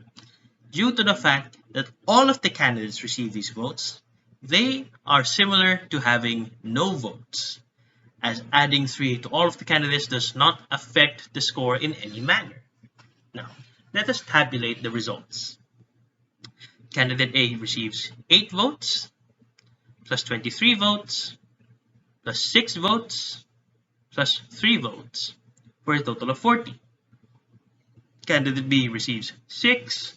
due to the fact that all of the candidates receive these votes, they are similar to having no votes, as adding 3 to all of the candidates does not affect the score in any manner. Now, let us tabulate the results. Candidate A receives 8 votes, plus 23 votes, plus 6 votes, plus 3 votes, for a total of 40. Candidate B receives 6,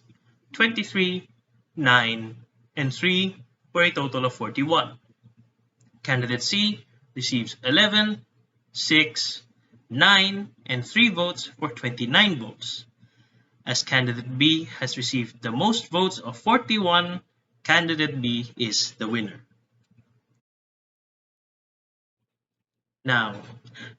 23, 9, and 3, for a total of 41. Candidate C receives 11, 6, 9, and 3 votes for 29 votes. As candidate B has received the most votes of 41, candidate B is the winner. Now,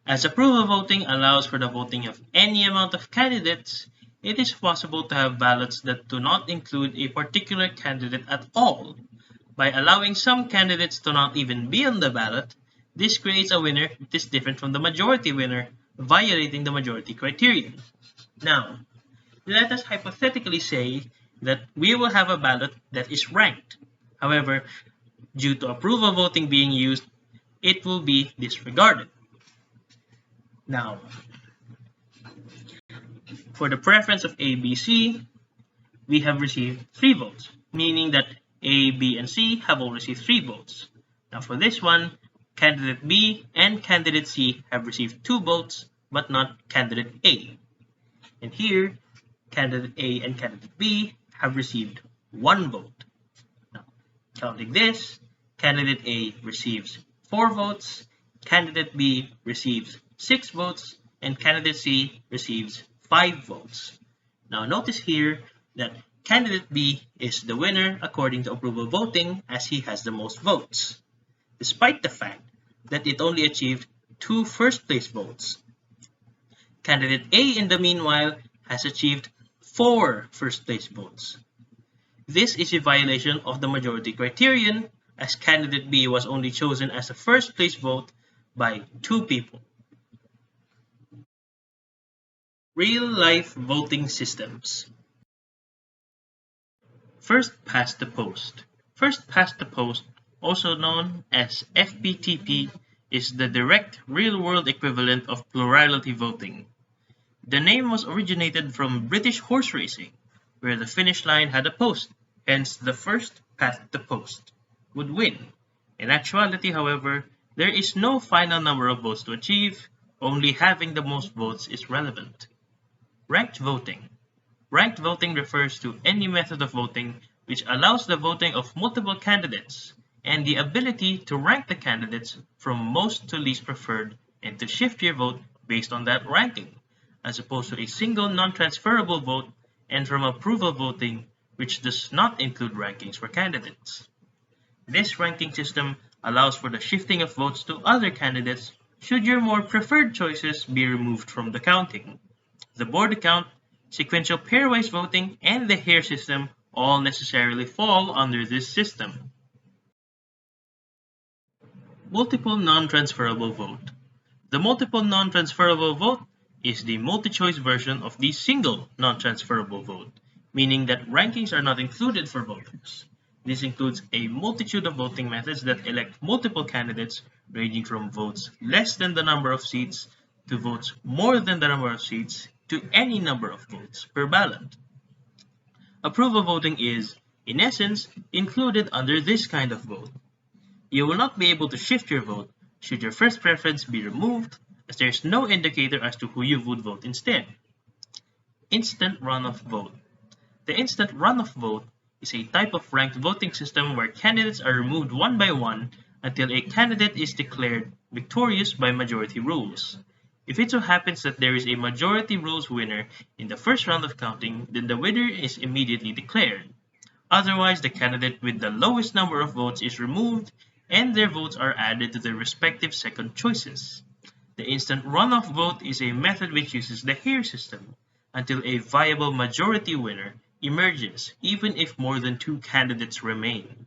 as approval voting allows for the voting of any amount of candidates, it is possible to have ballots that do not include a particular candidate at all. By allowing some candidates to not even be on the ballot, this creates a winner that is different from the majority winner, violating the majority criterion. Now, let us hypothetically say that we will have a ballot that is ranked. However, due to approval voting being used, it will be disregarded. Now, for the preference of A, B, C, we have received 3 votes, meaning that A, B, and C have all received 3 votes. Now for this one, candidate B and candidate C have received 2 votes, but not candidate A. And here, candidate A and candidate B have received 1 vote. Now, counting this, candidate A receives 4 votes, candidate B receives 6 votes, and candidate C receives 5 votes. Now notice here that candidate B is the winner according to approval voting, as he has the most votes, despite the fact that it only achieved 2 first place votes. Candidate A, in the meanwhile, has achieved 4 first place votes. This is a violation of the majority criterion, as candidate B was only chosen as a first place vote by 2 people. Real-life voting systems. First past the post. First past the post, also known as FPTP, is the direct real-world equivalent of plurality voting. The name was originated from British horse racing, where the finish line had a post, hence the first past the post would win. In actuality, however, there is no final number of votes to achieve, only having the most votes is relevant. Ranked voting. Ranked voting refers to any method of voting which allows the voting of multiple candidates and the ability to rank the candidates from most to least preferred and to shift your vote based on that ranking, as opposed to a single non-transferable vote and from approval voting, which does not include rankings for candidates. This ranking system allows for the shifting of votes to other candidates should your more preferred choices be removed from the counting. The board count, sequential pairwise voting, and the Hare system all necessarily fall under this system. Multiple non-transferable vote. The multiple non-transferable vote is the multi-choice version of the single non-transferable vote, meaning that rankings are not included for voters. This includes a multitude of voting methods that elect multiple candidates, ranging from votes less than the number of seats to votes more than the number of seats to any number of votes per ballot. Approval voting is, in essence, included under this kind of vote. You will not be able to shift your vote should your first preference be removed, as there is no indicator as to who you would vote instead. Instant runoff vote. The instant runoff vote is a type of ranked voting system where candidates are removed one by one until a candidate is declared victorious by majority rules. If it so happens that there is a majority rules winner in the first round of counting, then the winner is immediately declared. Otherwise, the candidate with the lowest number of votes is removed and their votes are added to their respective second choices. The instant runoff vote is a method which uses the Hare system until a viable majority winner emerges, even if more than two candidates remain.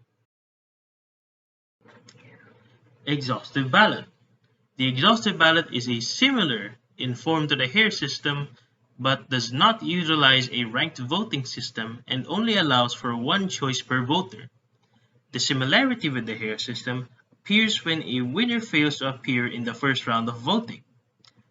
Exhaustive ballot. The exhaustive ballot is similar in form to the Hare system, but does not utilize a ranked voting system and only allows for one choice per voter. The similarity with the Hare system appears when a winner fails to appear in the first round of voting.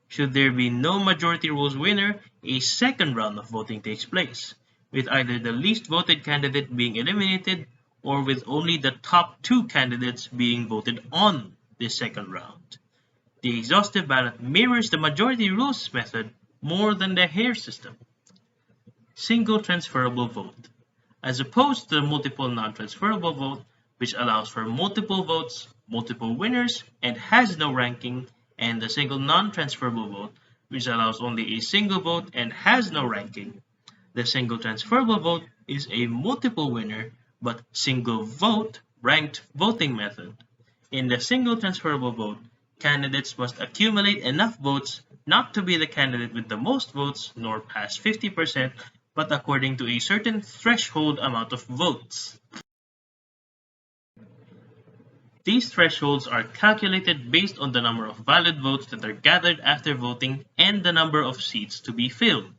Should there be no majority rules winner, a second round of voting takes place, with either the least voted candidate being eliminated or with only the top two candidates being voted on this second round. The exhaustive ballot mirrors the majority rules method more than the Hare system. Single transferable vote. As opposed to the multiple non-transferable vote, which allows for multiple votes, multiple winners, and has no ranking, and the single non-transferable vote, which allows only a single vote and has no ranking. The single transferable vote is a multiple winner but single vote ranked voting method. In the single transferable vote, candidates must accumulate enough votes not to be the candidate with the most votes nor pass 50%, but according to a certain threshold amount of votes. These thresholds are calculated based on the number of valid votes that are gathered after voting and the number of seats to be filled,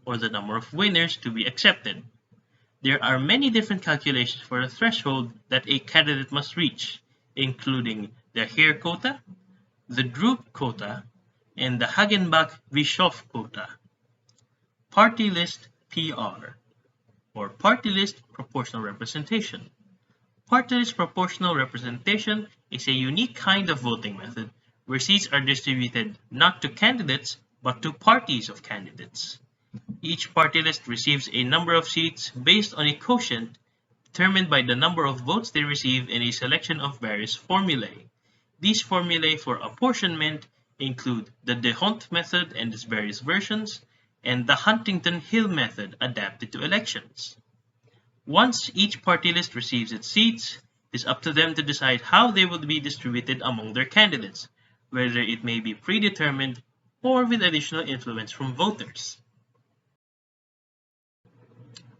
or the number of winners to be accepted. There are many different calculations for the threshold that a candidate must reach, including the Hare quota, the Drupe quota, and the Hagenbach-Bischoff quota. Party list PR, or party list proportional representation. Party list proportional representation is a unique kind of voting method where seats are distributed not to candidates but to parties of candidates. Each party list receives a number of seats based on a quotient determined by the number of votes they receive in a selection of various formulae. These formulae for apportionment include the D'Hondt method and its various versions, and the Huntington-Hill method adapted to elections. Once each party list receives its seats, it is up to them to decide how they will be distributed among their candidates, whether it may be predetermined or with additional influence from voters.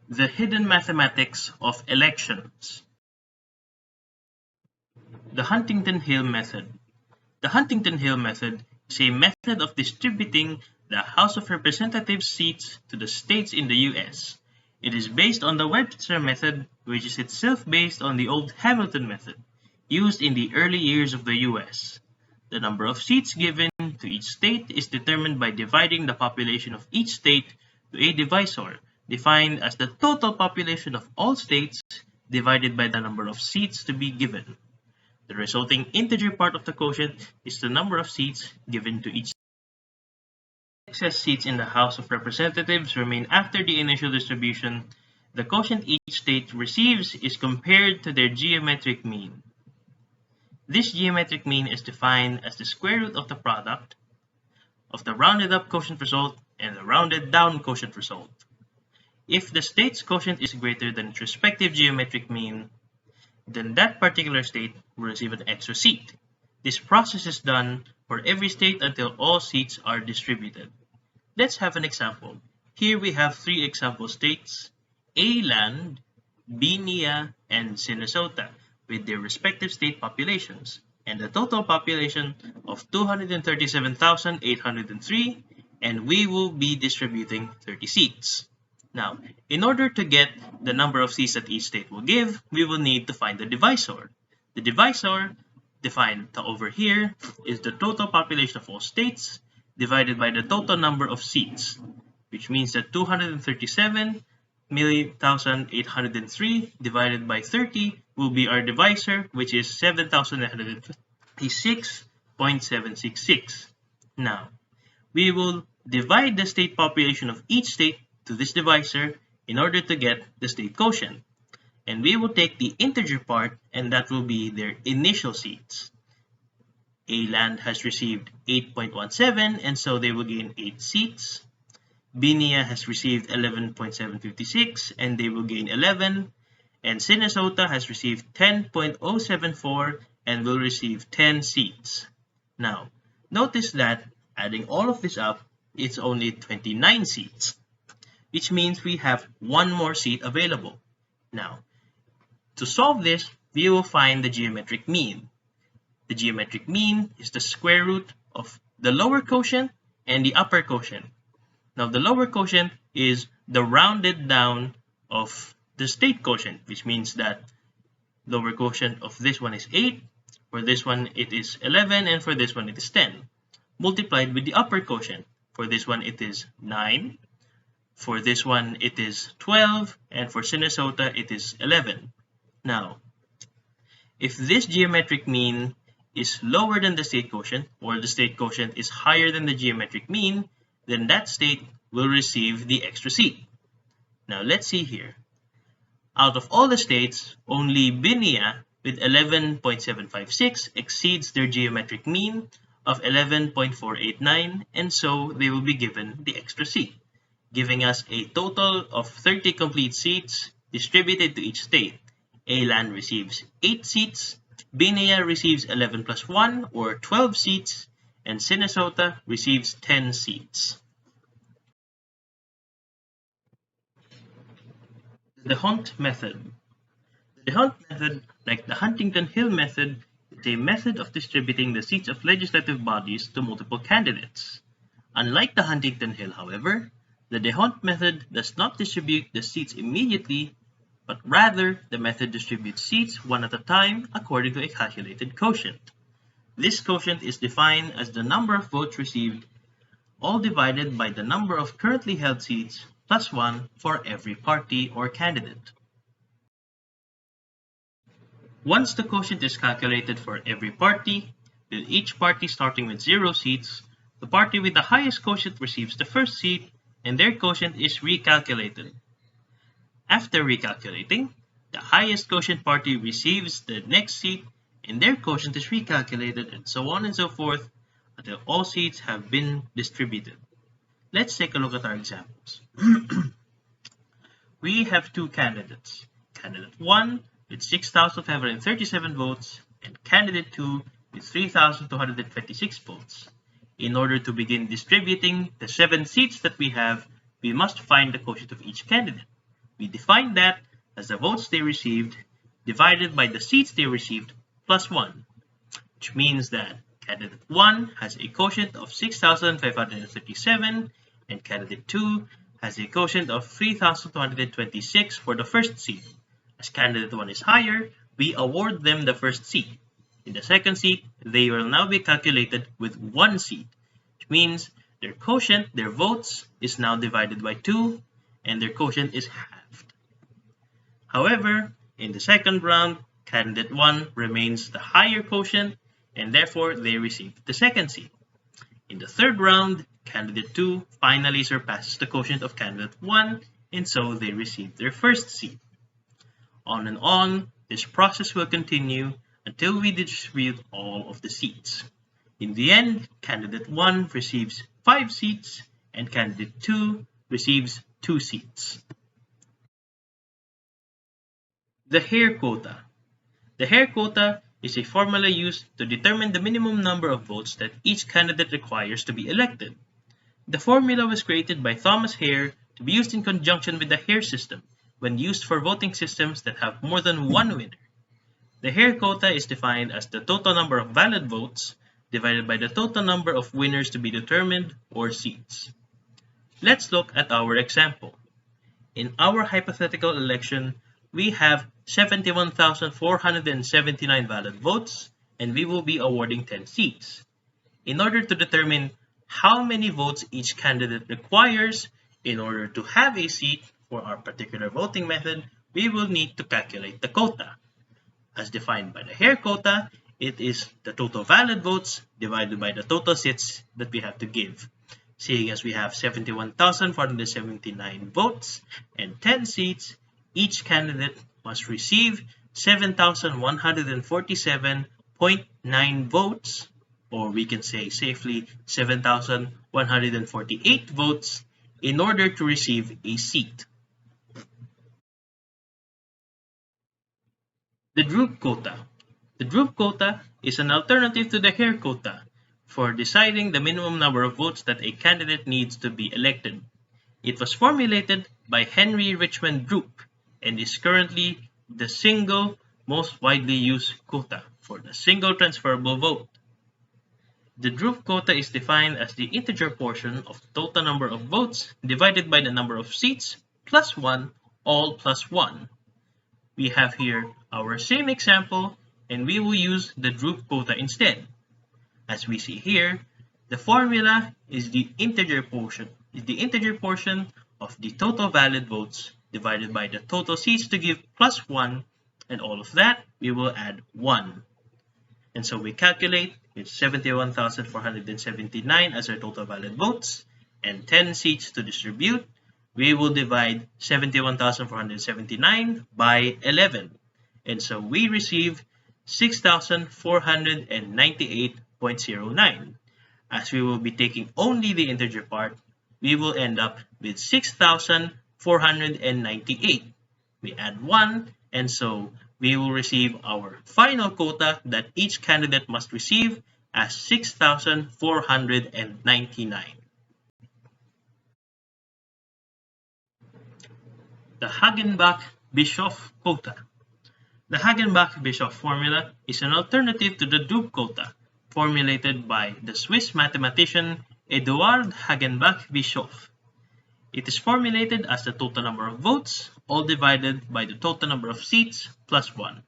The hidden mathematics of elections. The Huntington-Hill method. The Huntington-Hill method is a method of distributing the House of Representatives seats to the states in the U.S. It is based on the Webster method, which is itself based on the old Hamilton method, used in the early years of the U.S. The number of seats given to each state is determined by dividing the population of each state to a divisor, defined as the total population of all states divided by the number of seats to be given. The resulting integer part of the quotient is the number of seats given to each state. Excess seats in the House of Representatives remain after the initial distribution. The quotient each state receives is compared to their geometric mean. This geometric mean is defined as the square root of the product of the rounded up quotient result and the rounded down quotient result. If the state's quotient is greater than its respective geometric mean, then that particular state will receive an extra seat. This process is done for every state until all seats are distributed. Let's have an example. Here we have three example states, A land, B NIA, and Minnesota, with their respective state populations, and a total population of 237,803, and we will be distributing 30 seats. Now, in order to get the number of seats that each state will give, we will need to find the divisor. The divisor, defined over here, is the total population of all states divided by the total number of seats, which means that 237,803 divided by 30 will be our divisor, which is 7,956.766. Now, we will divide the state population of each state to this divisor in order to get the state quotient. And we will take the integer part, and that will be their initial seats. A-Land has received 8.17, and so they will gain 8 seats. Binia has received 11.756, and they will gain 11. And Sinnesota has received 10.074 and will receive 10 seats. Now, notice that adding all of this up, it's only 29 seats, which means we have one more seat available. Now, to solve this, we will find the geometric mean. The geometric mean is the square root of the lower quotient and the upper quotient. Now, the lower quotient is the rounded down of the state quotient, which means that lower quotient of this one is 8, for this one it is 11, and for this one it is 10, multiplied with the upper quotient. For this one it is 9, for this one it is 12, and for Sinnesota it is 11. Now, if this geometric mean is lower than the state quotient, or the state quotient is higher than the geometric mean, then that state will receive the extra seat. Now, let's see here. Out of all the states, only Binia with 11.756 exceeds their geometric mean of 11.489, and so they will be given the extra seat, giving us a total of 30 complete seats distributed to each state. A-Land receives 8 seats, Binia receives 11 plus 1 or 12 seats, and Sinnesota receives 10 seats. The D'Hondt method. The D'Hondt method, like the Huntington Hill method, is a method of distributing the seats of legislative bodies to multiple candidates. Unlike the Huntington Hill, however, the D'Hondt method does not distribute the seats immediately, but rather the method distributes seats one at a time according to a calculated quotient. This quotient is defined as the number of votes received, all divided by the number of currently held seats plus 1 for every party or candidate. Once the quotient is calculated for every party, with each party starting with 0 seats, the party with the highest quotient receives the first seat, and their quotient is recalculated. After recalculating, the highest quotient party receives the next seat, and their quotient is recalculated, and so on and so forth until all seats have been distributed. Let's take a look at our examples. We have two candidates. Candidate 1 with 6,537 votes and candidate 2 with 3,226 votes. In order to begin distributing the 7 seats that we have, we must find the quotient of each candidate. We define that as the votes they received divided by the seats they received plus 1, which means that candidate 1 has a quotient of 6,537 and candidate 2 has a quotient of 3,226 for the first seat. As candidate 1 is higher, we award them the first seat. In the second seat, they will now be calculated with 1 seat, which means their quotient, their votes, is now divided by 2, and their quotient is halved. However, in the second round, candidate 1 remains the higher quotient, and therefore they receive the second seat. In the third round, candidate 2 finally surpasses the quotient of candidate 1, and so they receive their first seat. On and on, this process will continue until we distribute all of the seats. In the end, candidate 1 receives 5 seats, and candidate 2 receives 2 seats. The Hare quota. The Hare quota is a formula used to determine the minimum number of votes that each candidate requires to be elected. The formula was created by Thomas Hare to be used in conjunction with the Hare system when used for voting systems that have more than one winner. The Hare quota is defined as the total number of valid votes divided by the total number of winners to be determined, or seats. Let's look at our example. In our hypothetical election, we have 71,479 valid votes, and we will be awarding 10 seats. In order to determine how many votes each candidate requires in order to have a seat for our particular voting method, we will need to calculate the quota. As defined by the Hare quota, it is the total valid votes divided by the total seats that we have to give. Seeing as we have 71,479 votes and 10 seats, each candidate must receive 7,147.9 votes, or we can say safely 7,148 votes, in order to receive a seat. The Droop quota. The Droop quota is an alternative to the Hare quota for deciding the minimum number of votes that a candidate needs to be elected. It was formulated by Henry Richmond Droop and is currently the single most widely used quota for the single transferable vote. The Droop quota is defined as the integer portion of the total number of votes divided by the number of seats plus 1, all plus 1. We have here our same example, and we will use the Droop quota instead. As we see here, the formula is the integer portion of the total valid votes divided by the total seats to give plus 1, and all of that we will add 1. And so we calculate with 71,479 as our total valid votes and 10 seats to distribute. We will divide 71,479 by 11. And so we receive 6,498.09. As we will be taking only the integer part, we will end up with 6,498. We add 1, and so we will receive our final quota that each candidate must receive as 6,499. The Hagenbach-Bischoff quota. The Hagenbach-Bischoff formula is an alternative to the Droop quota formulated by the Swiss mathematician Eduard Hagenbach-Bischoff. It is formulated as the total number of votes, all divided by the total number of seats plus 1.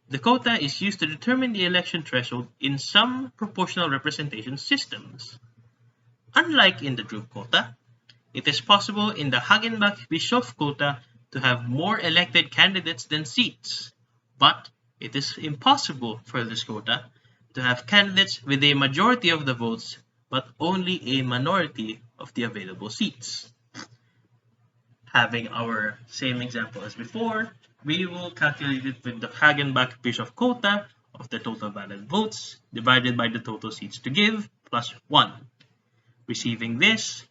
The quota is used to determine the election threshold in some proportional representation systems. Unlike in the Droop quota, it is possible in the Hagenbach-Bischoff quota to have more elected candidates than seats, but it is impossible for this quota to have candidates with a majority of the votes but only a minority of the available seats. Having our same example as before, we will calculate it with the Hagenbach-Bischoff quota of the total valid votes divided by the total seats to give plus 1. Receiving this,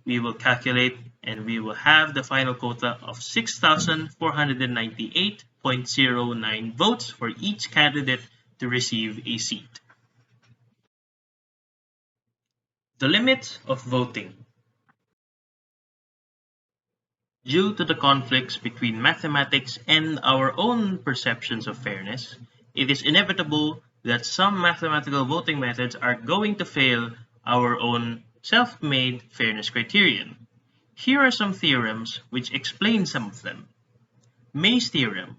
we will calculate and we will have the final quota of 6,498.09 votes for each candidate to receive a seat. The limits of voting. Due to the conflicts between mathematics and our own perceptions of fairness, it is inevitable that some mathematical voting methods are going to fail our own self-made fairness criterion. Here are some theorems which explain some of them. May's theorem.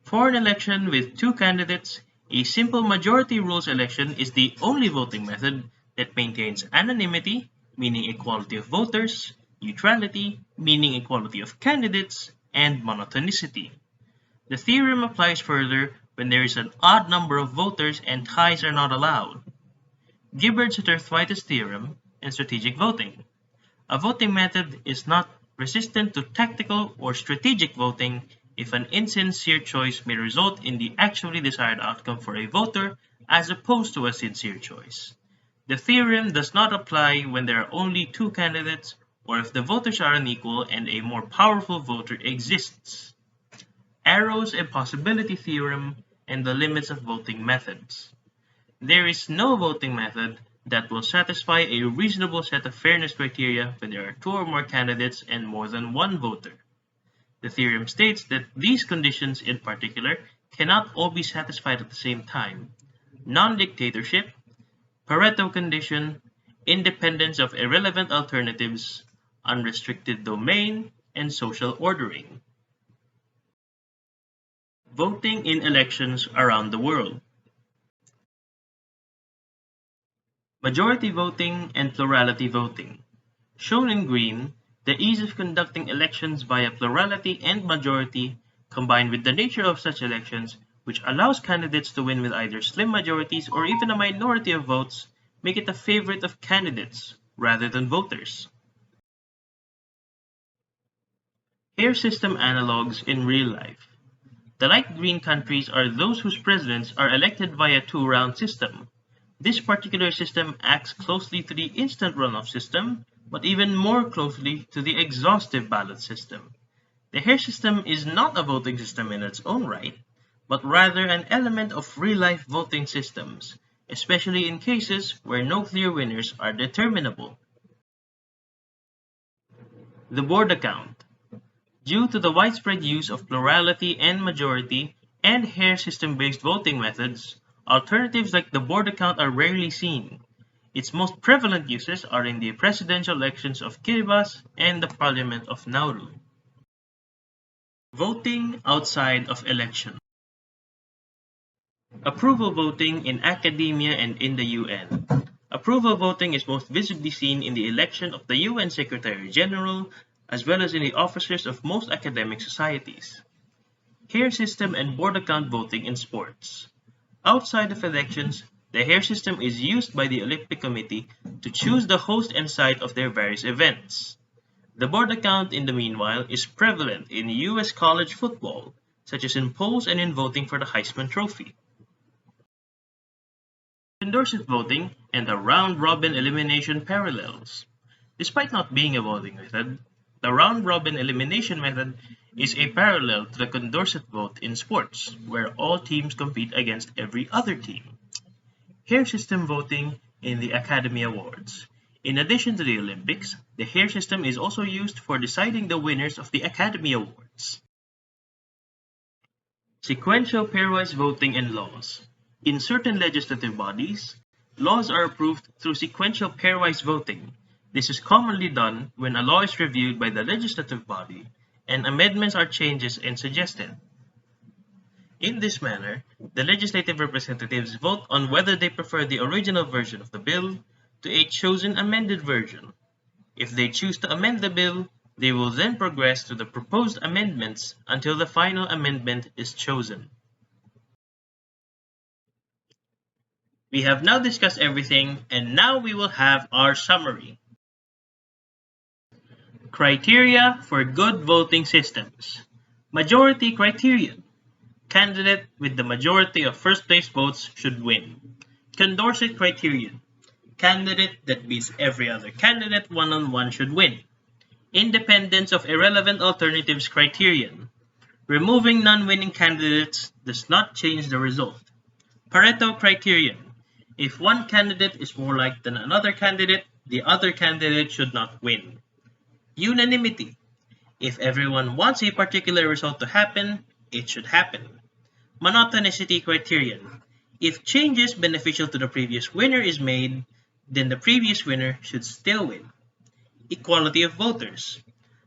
For an election with two candidates, a simple majority rules election is the only voting method that maintains anonymity, meaning equality of voters, neutrality, meaning equality of candidates, and monotonicity. The theorem applies further when there is an odd number of voters and ties are not allowed. Gibbard-Sutter-Thwaites theorem and strategic voting. A voting method is not resistant to tactical or strategic voting if an insincere choice may result in the actually desired outcome for a voter as opposed to a sincere choice. The theorem does not apply when there are only two candidates or if the voters are unequal and a more powerful voter exists. Arrow's impossibility theorem and the limits of voting methods. There is no voting method that will satisfy a reasonable set of fairness criteria when there are two or more candidates and more than one voter. The theorem states that these conditions in particular cannot all be satisfied at the same time, non-dictatorship, Pareto condition, independence of irrelevant alternatives, unrestricted domain, and social ordering. Voting in elections around the world. Majority voting and plurality voting. Shown in green, the ease of conducting elections via plurality and majority, combined with the nature of such elections, which allows candidates to win with either slim majorities or even a minority of votes, make it a favorite of candidates rather than voters. Hair system analogues in real life. The light green countries are those whose presidents are elected via two-round system. This particular system acts closely to the instant runoff system, but even more closely to the exhaustive ballot system. The hair system is not a voting system in its own right, but rather an element of real-life voting systems, especially in cases where no clear winners are determinable. The Borda count. Due to the widespread use of plurality and majority and hair system-based voting methods, alternatives like the Borda count are rarely seen. Its most prevalent uses are in the presidential elections of Kiribati and the Parliament of Nauru. Voting outside of election. Approval voting in academia and in the UN. Approval voting is most visibly seen in the election of the UN Secretary-General, as well as in the officers of most academic societies. Hair system and Borda count voting in sports. Outside of elections, the hair system is used by the Olympic Committee to choose the host and site of their various events. The Borda count, in the meanwhile, is prevalent in US college football, such as in polls and in voting for the Heisman Trophy. Condorcet voting and the round-robin elimination parallels. Despite not being a voting method, the round-robin elimination method is a parallel to the Condorcet vote in sports, where all teams compete against every other team. Hair system voting in the Academy Awards. In addition to the Olympics, the hair system is also used for deciding the winners of the Academy Awards. Sequential pairwise voting and laws. In certain legislative bodies, laws are approved through sequential pairwise voting. This is commonly done when a law is reviewed by the legislative body and amendments are changes and suggested. In this manner, the legislative representatives vote on whether they prefer the original version of the bill to a chosen amended version. If they choose to amend the bill, they will then progress to the proposed amendments until the final amendment is chosen. We have now discussed everything, and now we will have our summary. Criteria for good voting systems. Majority criterion. Candidate with the majority of first-place votes should win. Condorcet criterion. Candidate that beats every other candidate one-on-one should win. Independence of irrelevant alternatives criterion. Removing non-winning candidates does not change the result. Pareto criterion. If one candidate is more liked than another candidate, the other candidate should not win. Unanimity. If everyone wants a particular result to happen, it should happen. Monotonicity criterion. If changes beneficial to the previous winner is made, then the previous winner should still win. Equality of voters.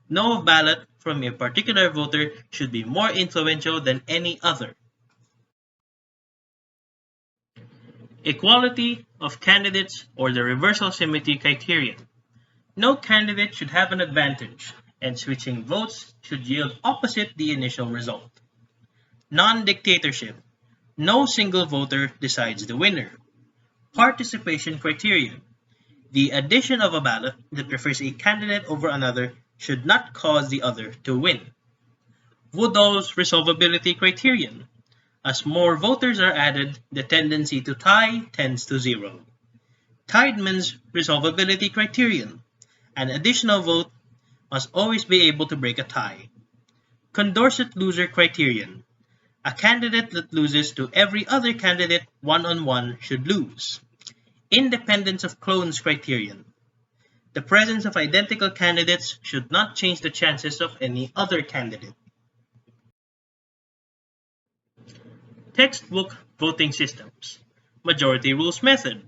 No ballot from a particular voter should be more influential than any other. Equality of candidates or the reversal symmetry criterion. No candidate should have an advantage, and switching votes should yield opposite the initial result. Non-dictatorship. No single voter decides the winner. Participation criterion. The addition of a ballot that prefers a candidate over another should not cause the other to win. Woodall's resolvability criterion. As more voters are added, the tendency to tie tends to zero. Tiedemann's resolvability criterion. An additional vote must always be able to break a tie. Condorcet loser criterion. A candidate that loses to every other candidate one-on-one should lose. Independence of clones criterion. The presence of identical candidates should not change the chances of any other candidate. Textbook voting systems. Majority rules method.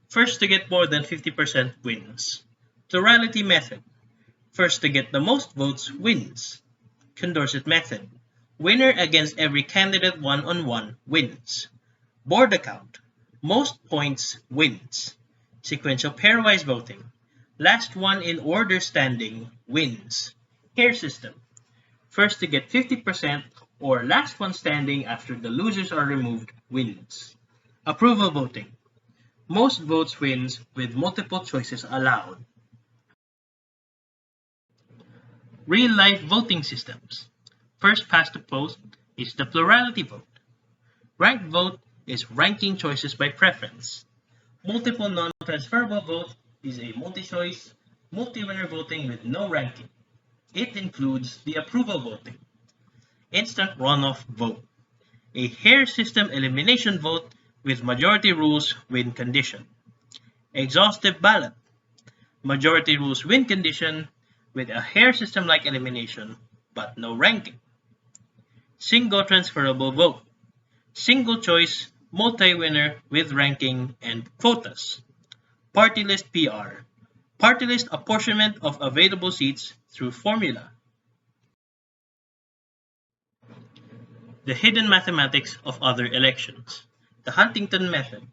First to get more than 50% wins. Plurality method. First to get the most votes wins. Condorcet method. Winner against every candidate one-on-one wins. Board account. Most points wins. Sequential pairwise voting. Last one in order standing wins. Hair system. First to get 50% or last one standing after the losers are removed wins. Approval voting. Most votes wins with multiple choices allowed. Real-life voting systems. First past the post is the plurality vote. Ranked vote is ranking choices by preference. Multiple non-transferable vote is a multi-choice, multi-winner voting with no ranking. It includes the approval voting. Instant runoff vote. A hair system elimination vote with majority rules win condition. Exhaustive ballot. Majority rules win condition with a hair system-like elimination but no ranking. Single transferable vote. Single choice, multi-winner with ranking and quotas. Party list PR. Party list apportionment of available seats through formula. The hidden mathematics of other elections. The Huntington method.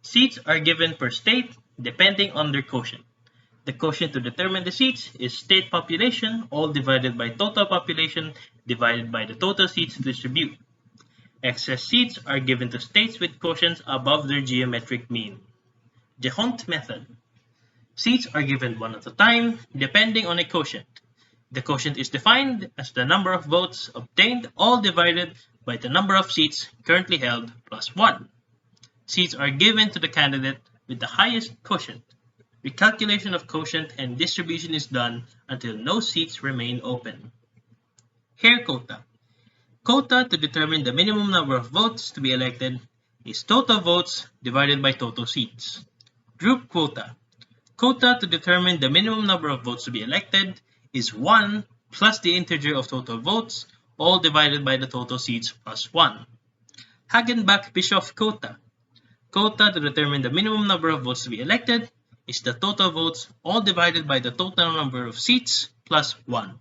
Seats are given per state depending on their quotient. The quotient to determine the seats is state population, all divided by total population, divided by the total seats distributed. Excess seats are given to states with quotients above their geometric mean. D'Hondt method. Seats are given one at a time, depending on a quotient. The quotient is defined as the number of votes obtained, all divided by the number of seats currently held plus 1. Seats are given to the candidate with the highest quotient. Recalculation of quotient and distribution is done until no seats remain open. Hair quota. Quota to determine the minimum number of votes to be elected is total votes divided by total seats. Group quota. Quota to determine the minimum number of votes to be elected is 1 plus the integer of total votes, all divided by the total seats plus 1. Hagenbach-Bischoff quota. Quota to determine the minimum number of votes to be elected is the total votes, all divided by the total number of seats plus 1.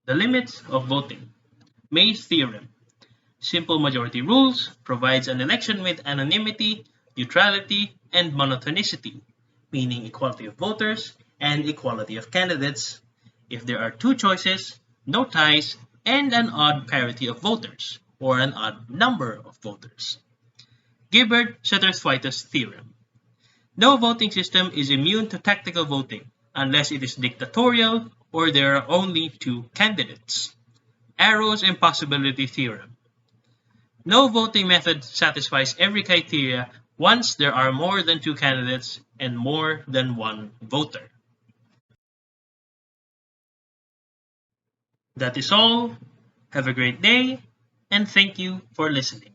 The limits of voting. May's theorem. Simple majority rules provides an election with anonymity, neutrality, and monotonicity, meaning equality of voters and equality of candidates. If there are two choices, no ties, and an odd parity of voters, or an odd number of voters. Gilbert-Satterthwaite's theorem. No voting system is immune to tactical voting unless it is dictatorial or there are only two candidates. Arrow's impossibility theorem. No voting method satisfies every criteria once there are more than two candidates and more than one voter. That is all. Have a great day, and thank you for listening.